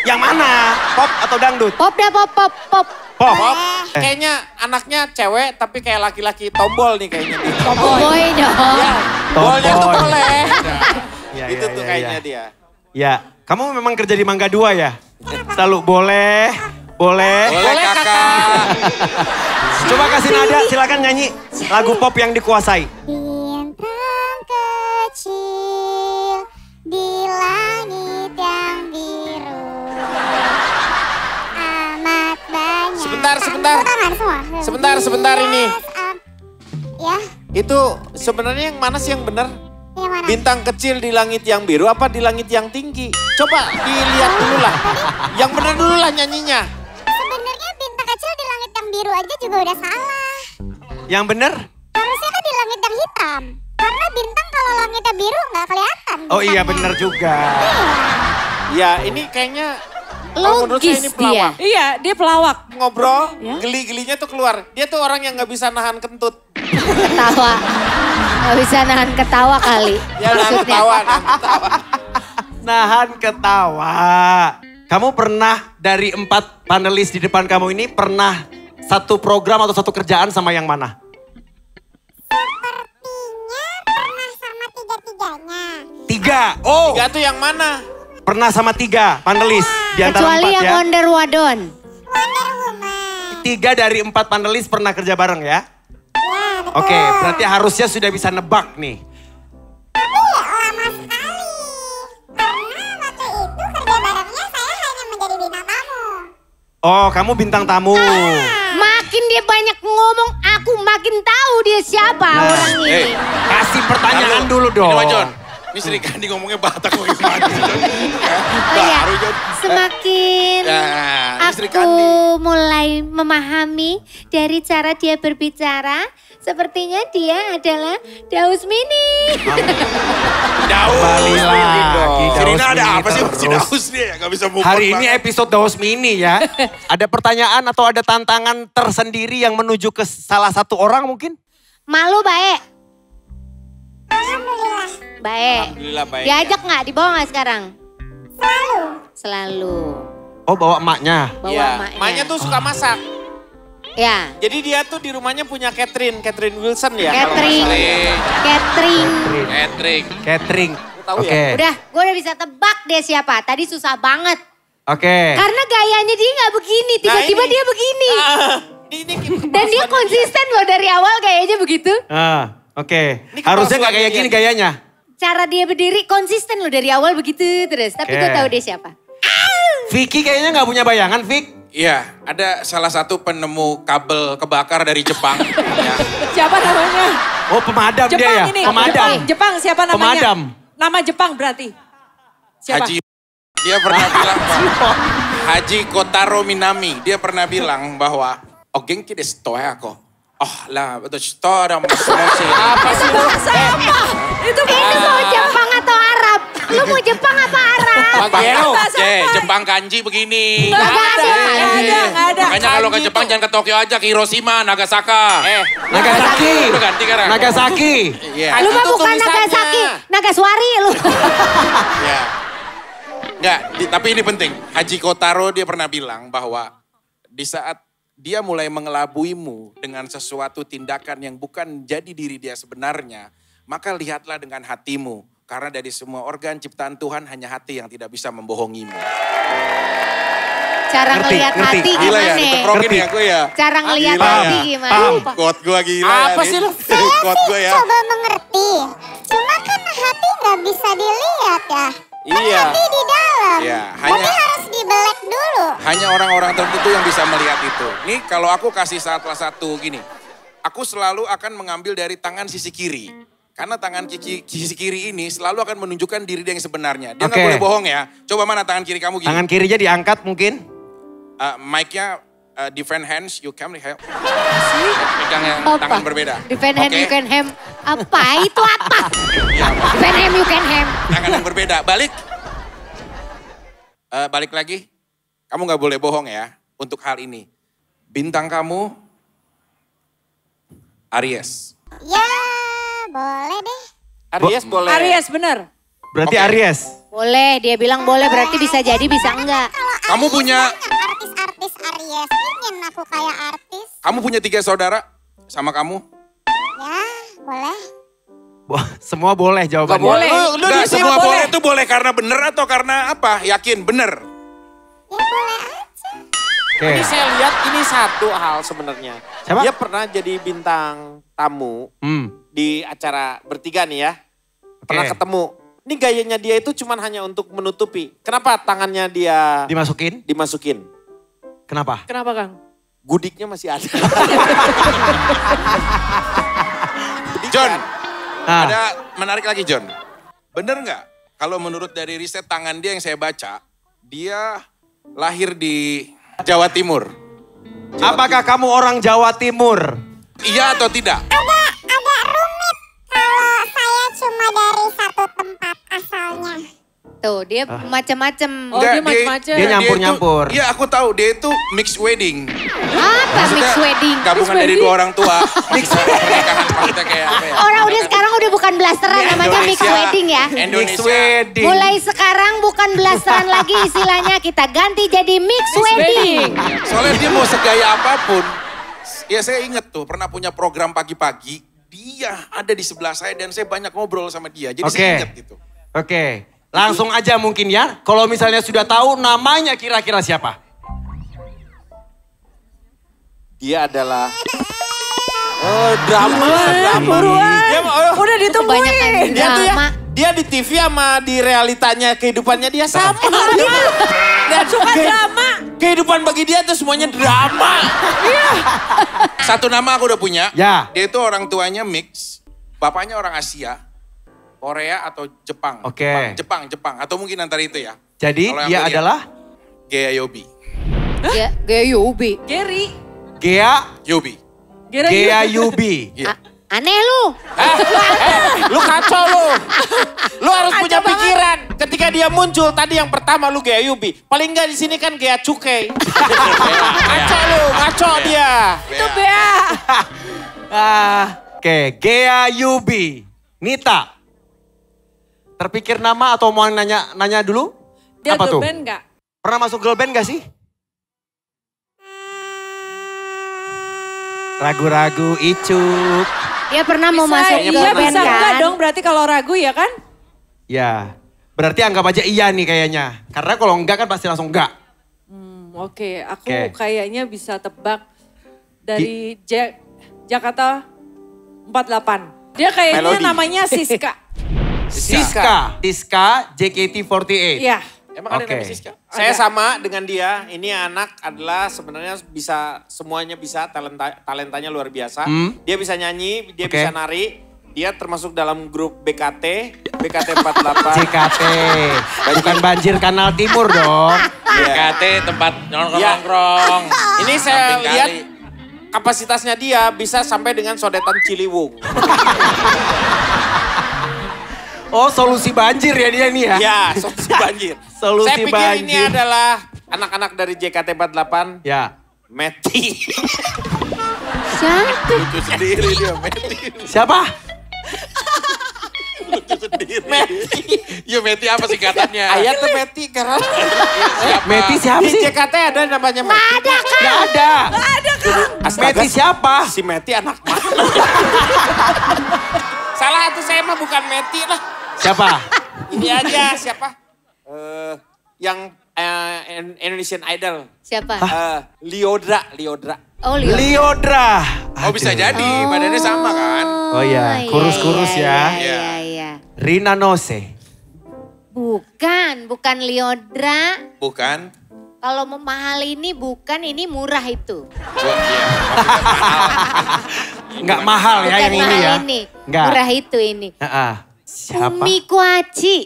Yang mana? Pop atau dangdut? Pop dah pop. Pop. Pop. Kayaknya anaknya cewek tapi kayak laki-laki tombol nih kayaknya dia. Boy dong. Ya, bolnya tuh Tomboy. boleh. Ya, Itu ya, tuh ya, kayaknya ya. dia. Ya, kamu memang kerja di Mangga 2 ya? Selalu boleh. Boleh kakak. Coba kasih nada, silakan nyanyi lagu pop yang dikuasai. Bintang kecil di langit yang biru. Amat banyak. Sebentar. Tepuk tangan semua. Sebentar ini. Ya, Itu sebenarnya yang mana sih yang benar? yang mana? Bintang kecil di langit yang biru apa di langit yang tinggi? Coba dilihat dulu lah. Yang benar dulu lah nyanyinya. Sebenarnya bintang kecil di langit yang biru aja juga udah salah. Yang bener? Harusnya kan di langit yang hitam. Karena bintang kalau langitnya biru nggak kelihatan. Oh iya bintangnya. bener juga. Ya ini kayaknya kalau menurut saya Logis ini dia. pelawak. Iya, dia pelawak. Ngobrol, Ya. geli-gelinya tuh keluar. Dia tuh orang yang nggak bisa nahan kentut. Ketawa. Gak bisa nahan ketawa kali. Ya nahan Maksudnya. ketawa, nahan ketawa. Nahan ketawa. Kamu pernah dari 4 panelis di depan kamu ini pernah satu program atau satu kerjaan sama yang mana? Sepertinya pernah sama tiga-tiganya. 3. Oh, Tiga tuh yang mana? pernah sama 3 panelis di antara Kecuali 4 yang ya. Wonder Wadon. Wonder Woman. 3 dari 4 panelis pernah kerja bareng ya? Ya, betul. Oke, berarti harusnya sudah bisa nebak nih. Tapi ya lama sekali. Karena waktu itu kerja barengnya saya hanya menjadi bintang tamu. Oh, kamu bintang tamu. Makin dia banyak ngomong, aku makin tahu dia siapa orang ini. Kasih pertanyaan dulu dong. Ini Pak John. Ini Sri Kandi ngomongnya Batak kok gimana sih John? Oh iya, Baru John. semakin Nah, ini Sri aku Kandi. mulai memahami dari cara dia berbicara, sepertinya dia adalah Daus Mini. Daus. Kembali lagi, Si Daus Rina ada Mini apa sih? Si terus. Daus dia ya gak bisa move on Hari ini banget. episode Daus Mini ya. Ada pertanyaan atau ada tantangan tersendiri yang menuju ke salah satu orang mungkin? Malu baik. Alhamdulillah. Baik. Alhamdulillah baik. Diajak nggak? Dibawa nggak sekarang? Selalu. Selalu. Oh, bawa emaknya. Bawa Iya, emaknya. emaknya tuh suka masak. Ya. Jadi dia tuh di rumahnya punya Catherine Wilson ya. kalau Catering. nggak salah. Catering. Catering. Catering. Tahu Oke. ya? Udah, gue udah bisa tebak dia siapa. Tadi susah banget. Oke. Karena gayanya dia nggak begini. Tiba-tiba ini. dia begini. Ah, ini Dan dia konsisten loh dari awal gayanya begitu. Oke. Ini Harusnya nggak kepalsuan kayak dia. gini gayanya. Cara dia berdiri konsisten loh dari awal begitu terus. Tapi gue Oke. tahu dia siapa. Vicky kayaknya nggak punya bayangan, Vic. Iya, ada salah satu penemu kabel kebakar dari Jepang. Ya. Siapa namanya? Oh, pemadam dia Jepang ya? ini. Pemadam. Jepang siapa namanya? Pemadam. Nama Jepang berarti. Siapa? Haji. Dia pernah bilang bahwa Haji Kotaro Minami. Dia pernah bilang bahwa oh genki desu to ako. Oh lah, betul story masih. Apa sih lu? Sama. Itu Ini mau Jepang atau Arab? Lu mau Jepang apa Arab? Bagero. Jepang kanji begini. Nggak ada. Makanya kalau ke Jepang jangan ke Tokyo aja, ke Hiroshima, Nagasaka. Nagasaki. Udah ganti sekarang. Nagasaki. Iya. Lu mah Itu bukan tulisannya. Nagasaki, Nagaswari lu. Ya. Enggak, tapi ini penting. Haji Kotaro dia pernah bilang bahwa di saat dia mulai mengelabuimu dengan sesuatu tindakan yang bukan jadi diri dia sebenarnya, maka lihatlah dengan hatimu. Karena dari semua organ ciptaan Tuhan hanya hati yang tidak bisa membohongimu. Cara Ngerti, ngelihat ngerti. hati Gila ya, gimana? diteprokin ya gue ya. Cara ngelihat Gila hati ya. gimana? Paham. Quote gue gila. Apa ya, sih nih. lu? Quote gue ya. Coba mengerti. Cuma kan hati nggak bisa dilihat ya. Iya. Hati di dalam. Iya, Berarti hanya- harus dibelek dulu. Hanya orang-orang tertentu yang bisa melihat itu. Nih kalau aku kasih salah satu gini. Aku selalu akan mengambil dari tangan sisi kiri. Karena tangan sisi kiri ini selalu akan menunjukkan diri dia yang sebenarnya. Dia nggak Oke. boleh bohong ya. Coba mana tangan kiri kamu gini. Tangan kirinya diangkat mungkin. Mic-nya defend hands, you can help. Pegang yang tangan berbeda. Defend hand, Oke? you can ham. Apa? Itu apa? Iya, apa? Defend hand, you can ham. Tangan yang berbeda. Balik. Balik lagi. Kamu gak boleh bohong ya untuk hal ini. Bintang kamu Aries. Ya, boleh deh. Aries boleh. Aries bener. Berarti Oke. Aries. Boleh, dia bilang boleh berarti bisa jadi bisa enggak. Kamu punya Artis-artis Aries, ingin aku kayak artis. kamu punya 3 saudara sama kamu? Ya, boleh. Semua boleh jawabannya. Gak boleh. Lu Enggak, di sini semua boleh. boleh itu boleh karena bener atau karena apa? Yakin bener. Ya boleh aja. Oke. Ini saya lihat ini satu hal sebenarnya. Siapa? Dia pernah jadi bintang tamu di acara bertiga nih ya. Pernah Oke. ketemu. Ini gayanya dia itu cuman hanya untuk menutupi. Kenapa tangannya dia dimasukin? Kenapa? Kenapa Kang? Gudiknya masih ada. John, Ah. ada menarik lagi John. Bener nggak? Kalau menurut dari riset tangan dia yang saya baca, dia lahir di Jawa Timur. Apakah kamu orang Jawa Timur? Iya atau tidak? Agak rumit kalau saya cuma dari satu tempat asalnya. Tuh, dia macem-macem. Oh, Nggak, dia macem-macem. Dia nyampur-nyampur. Iya aku tahu, dia itu mixed wedding. Apa mix wedding? Gabungan Mixed dari wedding? 2 orang tua. Pernikahan maksudnya kayak apa ya? Orang udah sekarang udah bukan blasteran, namanya mix wedding ya. Mix Indonesia. wedding. Mulai sekarang bukan blasteran lagi istilahnya, kita ganti jadi mix wedding. Soalnya dia mau segaya apapun. Ya saya inget tuh pernah punya program pagi-pagi. Dia ada di sebelah saya dan saya banyak ngobrol sama dia. Jadi Oke. saya inget gitu. Oke. Langsung aja mungkin ya. Kalau misalnya sudah tahu namanya kira-kira siapa? Dia adalah drama. Buruan. Dia, Udah ditungguin. Kebanyakan dia tuh ya, drama. dia di TV sama di realitanya kehidupannya dia sama. Dan Suka drama. Kehidupan bagi dia tuh semuanya drama. Satu nama aku udah punya. Ya. Dia itu orang tuanya mix. Bapaknya orang Asia. Korea atau Jepang. Oke. Jepang. Atau mungkin antara itu ya. Jadi Kalau yang dia aku lihat, adalah Gea Yobi. Gaya Yubi. Gary. Gea Yobi. Gea Yubi. Iya. Aneh lu. Lu kacau lu. Lu harus punya pikiran. Ketika dia muncul tadi yang pertama lu Gea Yubi. Paling enggak di sini kan Gea Cukai. Kacau lu, kacau dia. Itu Bea. Oke, Gea Yubi. Nita. Terpikir nama atau mau nanya dulu? Dia Apa tuh? girl band gak? Pernah masuk girl band gak sih? Ragu-ragu, icuk. Dia pernah mau masuk Iya girl band bisa enggak kan? dong berarti kalau ragu ya kan? Ya, berarti anggap aja iya nih kayaknya. Karena kalau enggak kan pasti langsung enggak. Oke, aku Oke. kayaknya bisa tebak dari Jakarta 48. Dia kayaknya Melody. namanya Siska. Siska, JKT48. Iya. Emang ada Oke. nama Siska? Saya sama dengan dia. Ini anak adalah sebenarnya bisa semuanya bisa talentanya luar biasa. Dia bisa nyanyi, dia Oke. bisa nari. Dia termasuk dalam grup BKT 48. JKT, bukan banjir Kanal Timur dong. BKT tempat nongkrong-nongkrong. Ini saya Samping lihat kali. kapasitasnya dia bisa sampai dengan sodetan Ciliwung. Oh, solusi banjir ya dia nih ya? Ya, solusi banjir. Solusi Saya pikir ini banjir. adalah anak-anak dari JKT48. Ya. Meti. Siapa? Lucu sendiri dia, Meti. Siapa? Meti. Ya Meti apa singkatannya? Ayat tuh Meti karena Meti siapa di sih? JKT ada namanya Meti. Ada kan? Gak ada. Astaga, Meti siapa? Si Meti anak mana? Salah itu saya mah bukan Meti lah. Siapa? Ini aja siapa? Yang Indonesian Idol. Siapa? Liodra. Oh, Leo. Liodra. Oh bisa jadi, badannya sama kan? Oh iya, kurus-kurus ya. Iya. Rina Nose. Bukan Liodra. Bukan? Kalau mahal ini bukan, ini murah itu. Iya, maksudnya mahal. Enggak mahal ya Bukan yang ini mahal ya. ini. Enggak. Murah itu ini. Siapa? Umi Kuaci.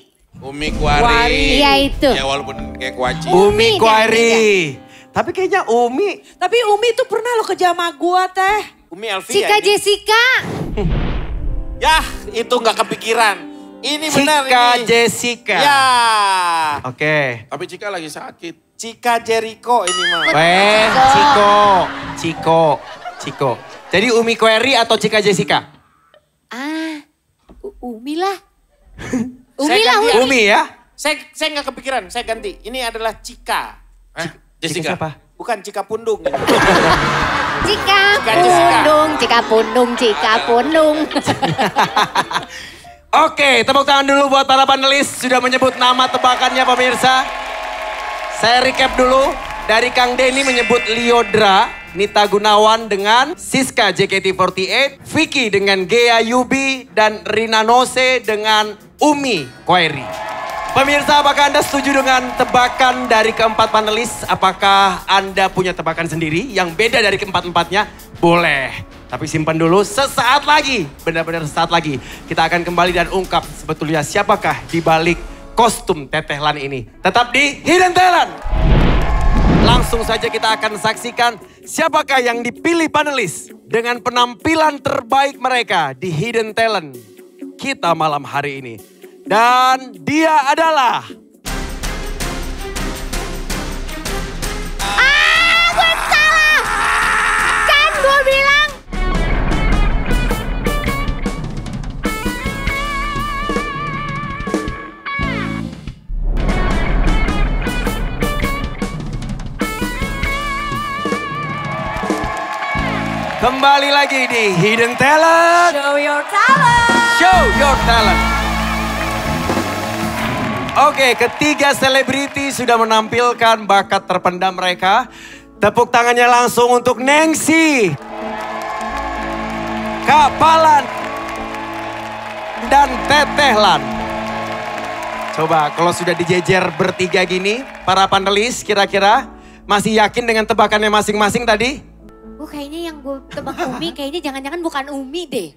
Umi Kuari. Iya itu. Ya walaupun kayak kuaci. Umi Umi, Kuari. Tapi kayaknya Umi. Tapi Umi tuh pernah lo kerja sama gua teh. Umi Elvia Cika ini. Jessica. Yah, itu nggak kepikiran. Ini benar Cika ini. Jessica. Ya. Oke. Tapi Cika lagi sakit. Cika Jericho ini mah. Weh, Ciko. Jadi Umi Query atau Cika Jessica? Umi lah. Saya ganti. Umi ya? Saya nggak kepikiran, saya ganti. Ini adalah Cika. Jessica. siapa? Bukan Cika Pundung. Cika Jessica. Pundung. Oke, tepuk tangan dulu buat para panelis sudah menyebut nama tebakannya pemirsa. Saya recap dulu. Dari Kang Denny menyebut Lyodra, Nita Gunawan dengan Siska JKT48, Vicky dengan Gea Yubi, dan Rina Nose dengan Umi Query. Pemirsa, apakah Anda setuju dengan tebakan dari keempat panelis? Apakah Anda punya tebakan sendiri yang beda dari keempat-empatnya? Boleh. Tapi simpan dulu, sesaat lagi, benar-benar sesaat lagi. Kita akan kembali dan ungkap sebetulnya siapakah di balik kostum Teteh Lan ini. Tetap di Hidden Talent. Langsung saja kita akan saksikan siapakah yang dipilih panelis dengan penampilan terbaik mereka di Hidden Talent kita malam hari ini. Dan dia adalah... Gue salah. Kan gue bilang. Kembali lagi di Hidden Talent. Show your talent. Show your talent. Oke, ketiga selebriti sudah menampilkan bakat terpendam mereka. Tepuk tangannya langsung untuk Nengsi, Kak Palan, dan Teteh Lan. Coba kalau sudah dijejer bertiga gini, para panelis kira-kira masih yakin dengan tebakannya masing-masing tadi? Kayaknya yang gue tebak Umi, kayaknya jangan-jangan bukan Umi deh.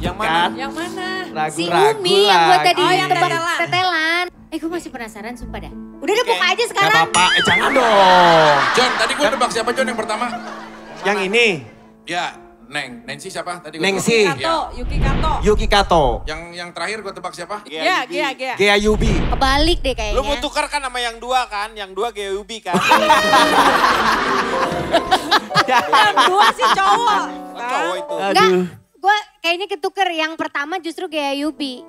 Yang mana? Yang mana? Si Ragu-ragu Umi yang gue tadi Oh, yang tebak Tetelan. Tetelan. Gue masih penasaran sumpah dah. Udah deh buka aja Gak sekarang. apa-apa, jangan dong. John, tadi gue nebak siapa John yang pertama? Yang ini, Ya, Nancy siapa tadi? Nengsi. Yuki Kato. Yang terakhir gue tebak siapa? Gea. Gea Yubi. Kebalik deh kayaknya. Lu mau tukar kan sama yang dua kan? Yang dua Gea Yubi kan? Yang dua sih cowok. Oh, cowok itu. Enggak, gue kayaknya ketuker. Yang pertama justru Gea Yubi.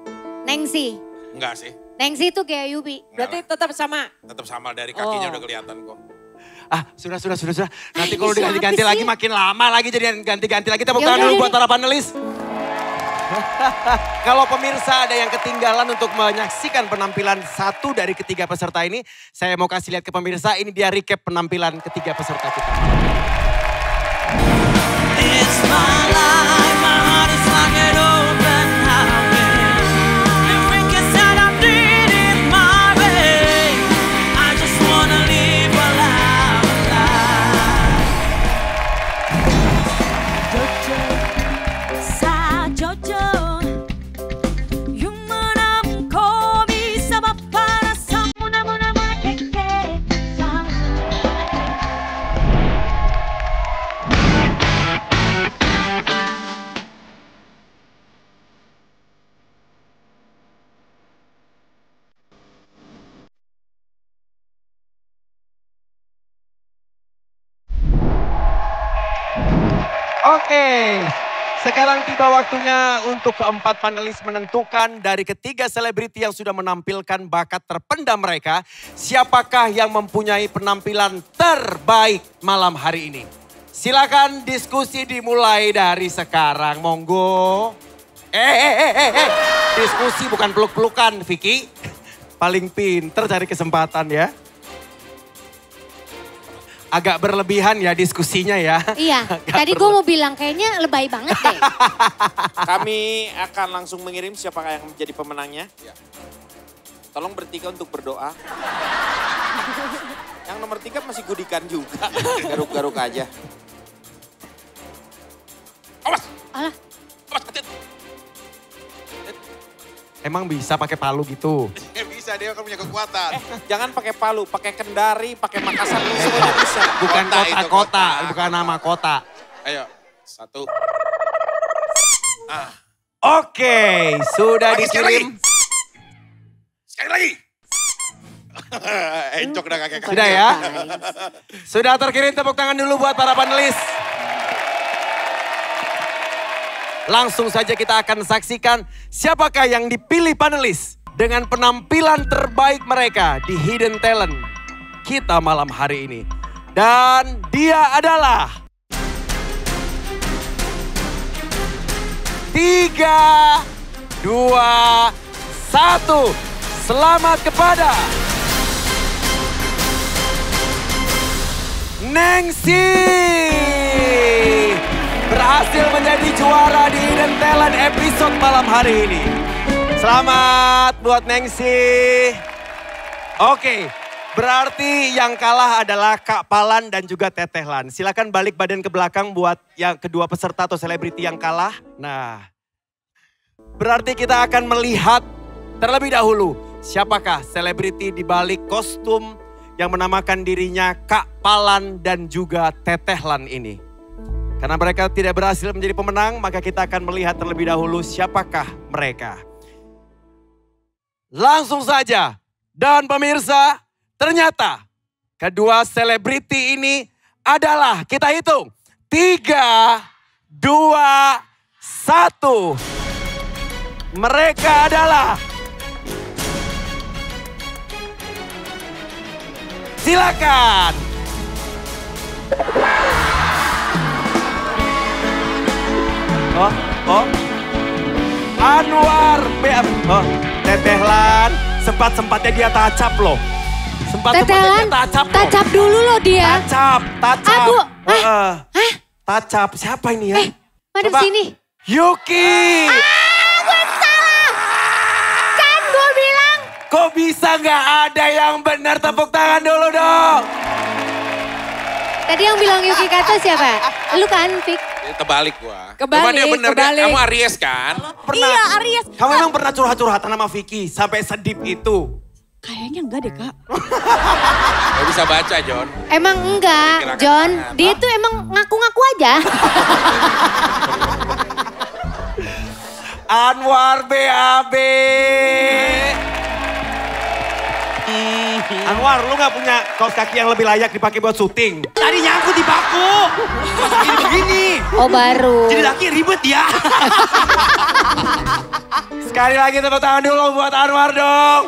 Nengsi. Enggak sih. Nengsi itu Gea Yubi. Berarti tetap sama. Tetap sama dari kakinya Oh. udah kelihatan kok. Sudah. Nanti ini kalau siapa diganti-ganti sih? lagi makin lama lagi jadi ganti-ganti lagi. Tepuk Ya tangan udah, dulu udah buat para panelis. Kalau pemirsa ada yang ketinggalan untuk menyaksikan penampilan satu dari ketiga peserta ini, saya mau kasih lihat ke pemirsa, ini dia recap penampilan ketiga peserta kita. It's my life, my heart is like an open highway. Every kiss that I did it my way. I just wanna live a life. Jojo, sa Jojo, 유만한 거미 사바파라사 무나무나무나 깨깨 사. Oke, sekarang tiba waktunya untuk keempat panelis menentukan dari ketiga selebriti yang sudah menampilkan bakat terpendam mereka, siapakah yang mempunyai penampilan terbaik malam hari ini. Silakan diskusi dimulai dari sekarang, monggo. Diskusi bukan peluk-pelukan, Vicky. Paling pinter cari kesempatan ya. Agak berlebihan ya diskusinya ya. Iya, tadi gue mau bilang kayaknya lebay banget deh. Kami akan langsung mengirim siapakah yang menjadi pemenangnya. Tolong bertiga untuk berdoa. Yang nomor 3 masih gudikan juga. Garuk-garuk aja. Awas! Alah, Awas, hati. Emang bisa pakai palu gitu? Ya bisa. bisa, dia kan punya kekuatan. Jangan pakai Palu, pakai Kendari, pakai Makassar, semuanya bisa. Bukan Kota itu, kota-kota, kota. bukan nama kota. Ayo, 1. Oke, sudah Lagi, sekali dikirim. Sekali lagi. Encok dah kakek. Sudah ya? Sudah terkirim, tepuk tangan dulu buat para panelis. Langsung saja kita akan saksikan siapakah yang dipilih panelis dengan penampilan terbaik mereka di Hidden Talent kita malam hari ini. Dan dia adalah 3, 2, 1. Selamat kepada Nengsi. Berhasil menjadi juara di Hidden Talent episode malam hari ini. Selamat buat Nengsi. Oke, berarti yang kalah adalah Kak Palan dan juga Teteh Lan. Silakan balik badan ke belakang buat yang kedua peserta atau selebriti yang kalah. Nah, berarti kita akan melihat terlebih dahulu siapakah selebriti di balik kostum yang menamakan dirinya Kak Palan dan juga Teteh Lan ini. Karena mereka tidak berhasil menjadi pemenang, maka kita akan melihat terlebih dahulu siapakah mereka. Langsung saja. Dan pemirsa, ternyata kedua selebriti ini adalah, kita hitung, 3, 2, 1. Mereka adalah, silakan. Anwar Teteh Lan, sempat-sempatnya dia tacap loh. Teteh Lan, tacap dulu loh dia. Tacap. Abu, Tacap, siapa ini ya? Mana Coba. sini? Yuki. Gue salah. Kan gue bilang. Kok bisa nggak ada yang benar? Tepuk tangan dulu dong. Tadi yang bilang Yuki Kato siapa? Lu kan, Fik? Terbalik gua. Kebalik, Cuma dia bener, kebalik. kamu Aries kan? Iya Aries. Kamu emang pernah curhat-curhatan sama Vicky sampai sedip itu? Kayaknya enggak deh kak. Gak bisa baca, John. Emang enggak, Perkirakan John. tangan. Dia tuh emang ngaku-ngaku aja. Anwar BAB. Anwar, lu gak punya kaos kaki yang lebih layak dipakai buat syuting? Tadi nyangkut di baku. Begini. Oh baru. Jadi laki ribet ya. Sekali lagi tepuk tangan dulu buat Anwar dong.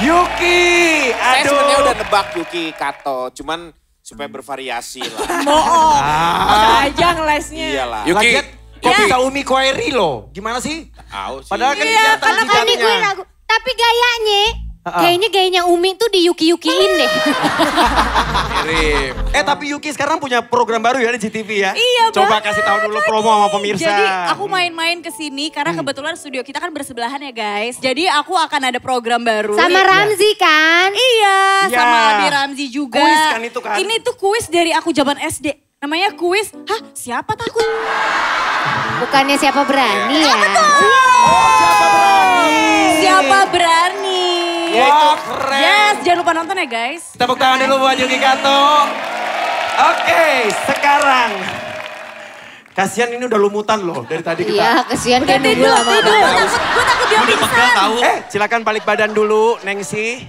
Yuki. Saya Aduh. sebenarnya udah nebak Yuki Kato, cuman supaya bervariasi lah. Bohong. Bisa aja ngelesnya. Iyalah. Yuki. Lagian, kok bisa Umi Koeri loh? Gimana sih? Tahu sih. Padahal kan Iya, kelihatan karena kan gue jidatnya. ragu. Tapi gayanya, kayaknya gayanya Umi tuh di Yuki-Yukiin deh. Mirip. Tapi Yuki sekarang punya program baru ya di GTV ya? Iya Coba banget. kasih tahu dulu promo sama pemirsa. Jadi aku main-main ke sini karena kebetulan studio kita kan bersebelahan ya guys. Jadi aku akan ada program baru. Sama Ramzi kan? Iya, Iya. sama Abi Ramzi juga. Kuis kan itu kan? Ini tuh kuis dari aku zaman SD. Namanya kuis, siapa takut? Bukannya siapa berani ya? Siapa berani? Wah, keren. Yes, jangan lupa nonton ya guys. Tepuk tangan dulu buat Yuki Kato. Oke, sekarang. Kasihan ini udah lumutan loh dari tadi kita. Iya, kesian dia nunggu Tidur, lama tidur. banget. Gue takut dia pingsan. Silakan balik badan dulu, Nengsi.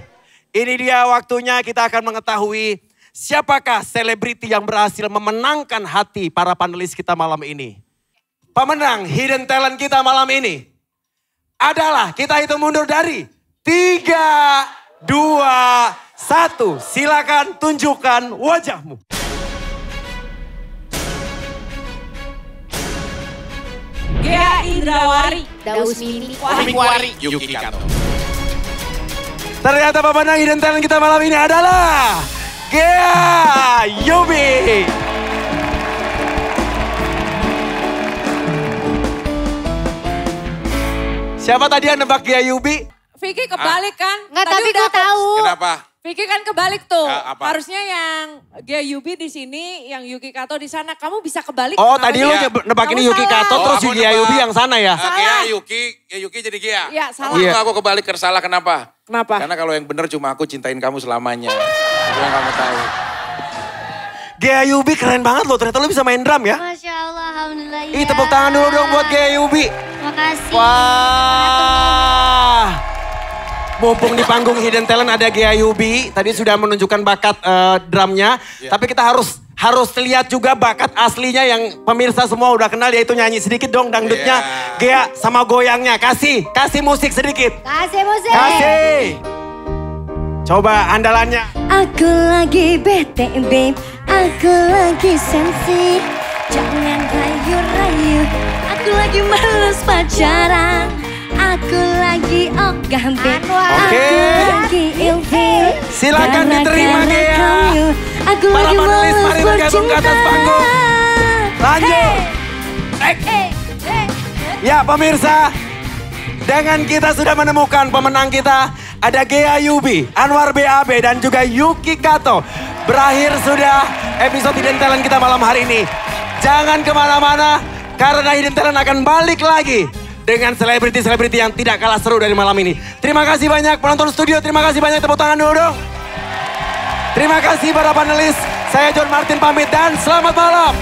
Ini dia waktunya kita akan mengetahui siapakah selebriti yang berhasil memenangkan hati para panelis kita malam ini. Pemenang Hidden Talent kita malam ini adalah, kita hitung mundur dari 3, 2, 1. Silakan tunjukkan wajahmu. Gea Indrawari. Daus Mini. Kuari. Yuki Kato. Ternyata pemenang Hidden Talent kita malam ini adalah Gea Yubi. Siapa tadi yang nebak Gea Yubi? Vicky kebalik kan? Nggak, Tadi tapi udah gue tahu. Kenapa? Vicky kan kebalik tuh. Apa? Harusnya yang Gia Yubi di sini, yang Yuki Kato di sana. Kamu bisa kebalik. Oh kenapa tadi sih? lu nebak ini Kamu Yuki salah. Kato terus aku Yuki Ayubi yang sana ya? Gia, Yuki jadi Gia. Iya, salah. Aku kebalik salah kenapa? Kenapa? Karena kalau yang benar cuma aku cintain kamu selamanya. Itu yang kamu tahu. Gia Ayubi keren banget loh, ternyata lu bisa main drum ya? Masya Allah, alhamdulillah. Ih tepuk tangan dulu dong buat Gia Ayubi. Makasih. Wah. Mumpung di panggung Hidden Talent ada Gia Ayubi, tadi sudah menunjukkan bakat drumnya. Tapi kita harus lihat juga bakat aslinya yang pemirsa semua udah kenal, yaitu nyanyi sedikit dong dangdutnya. Gia sama goyangnya, kasih musik sedikit. Kasih musik. Kasih. Coba andalannya. Aku lagi bete babe, aku lagi sensi. Jangan rayu-rayu, aku lagi males pacaran. Aku lagi ogah babe, Oke. aku lagi ilfil. Silakan diterima Gia. Aku Para lagi panelis males mari bergabung ke atas bercinta. panggung. Lanjut. Ya pemirsa, dengan kita sudah menemukan pemenang kita. Ada Gia Ayubi, Anwar BAB dan juga Yuki Kato. Berakhir sudah episode Hidden Talent kita malam hari ini. Jangan kemana-mana karena Hidden Talent akan balik lagi dengan selebriti-selebriti yang tidak kalah seru dari malam ini. Terima kasih banyak penonton studio, terima kasih banyak, tepuk tangan dulu dong. Terima kasih para panelis, saya John Martin pamit dan selamat malam.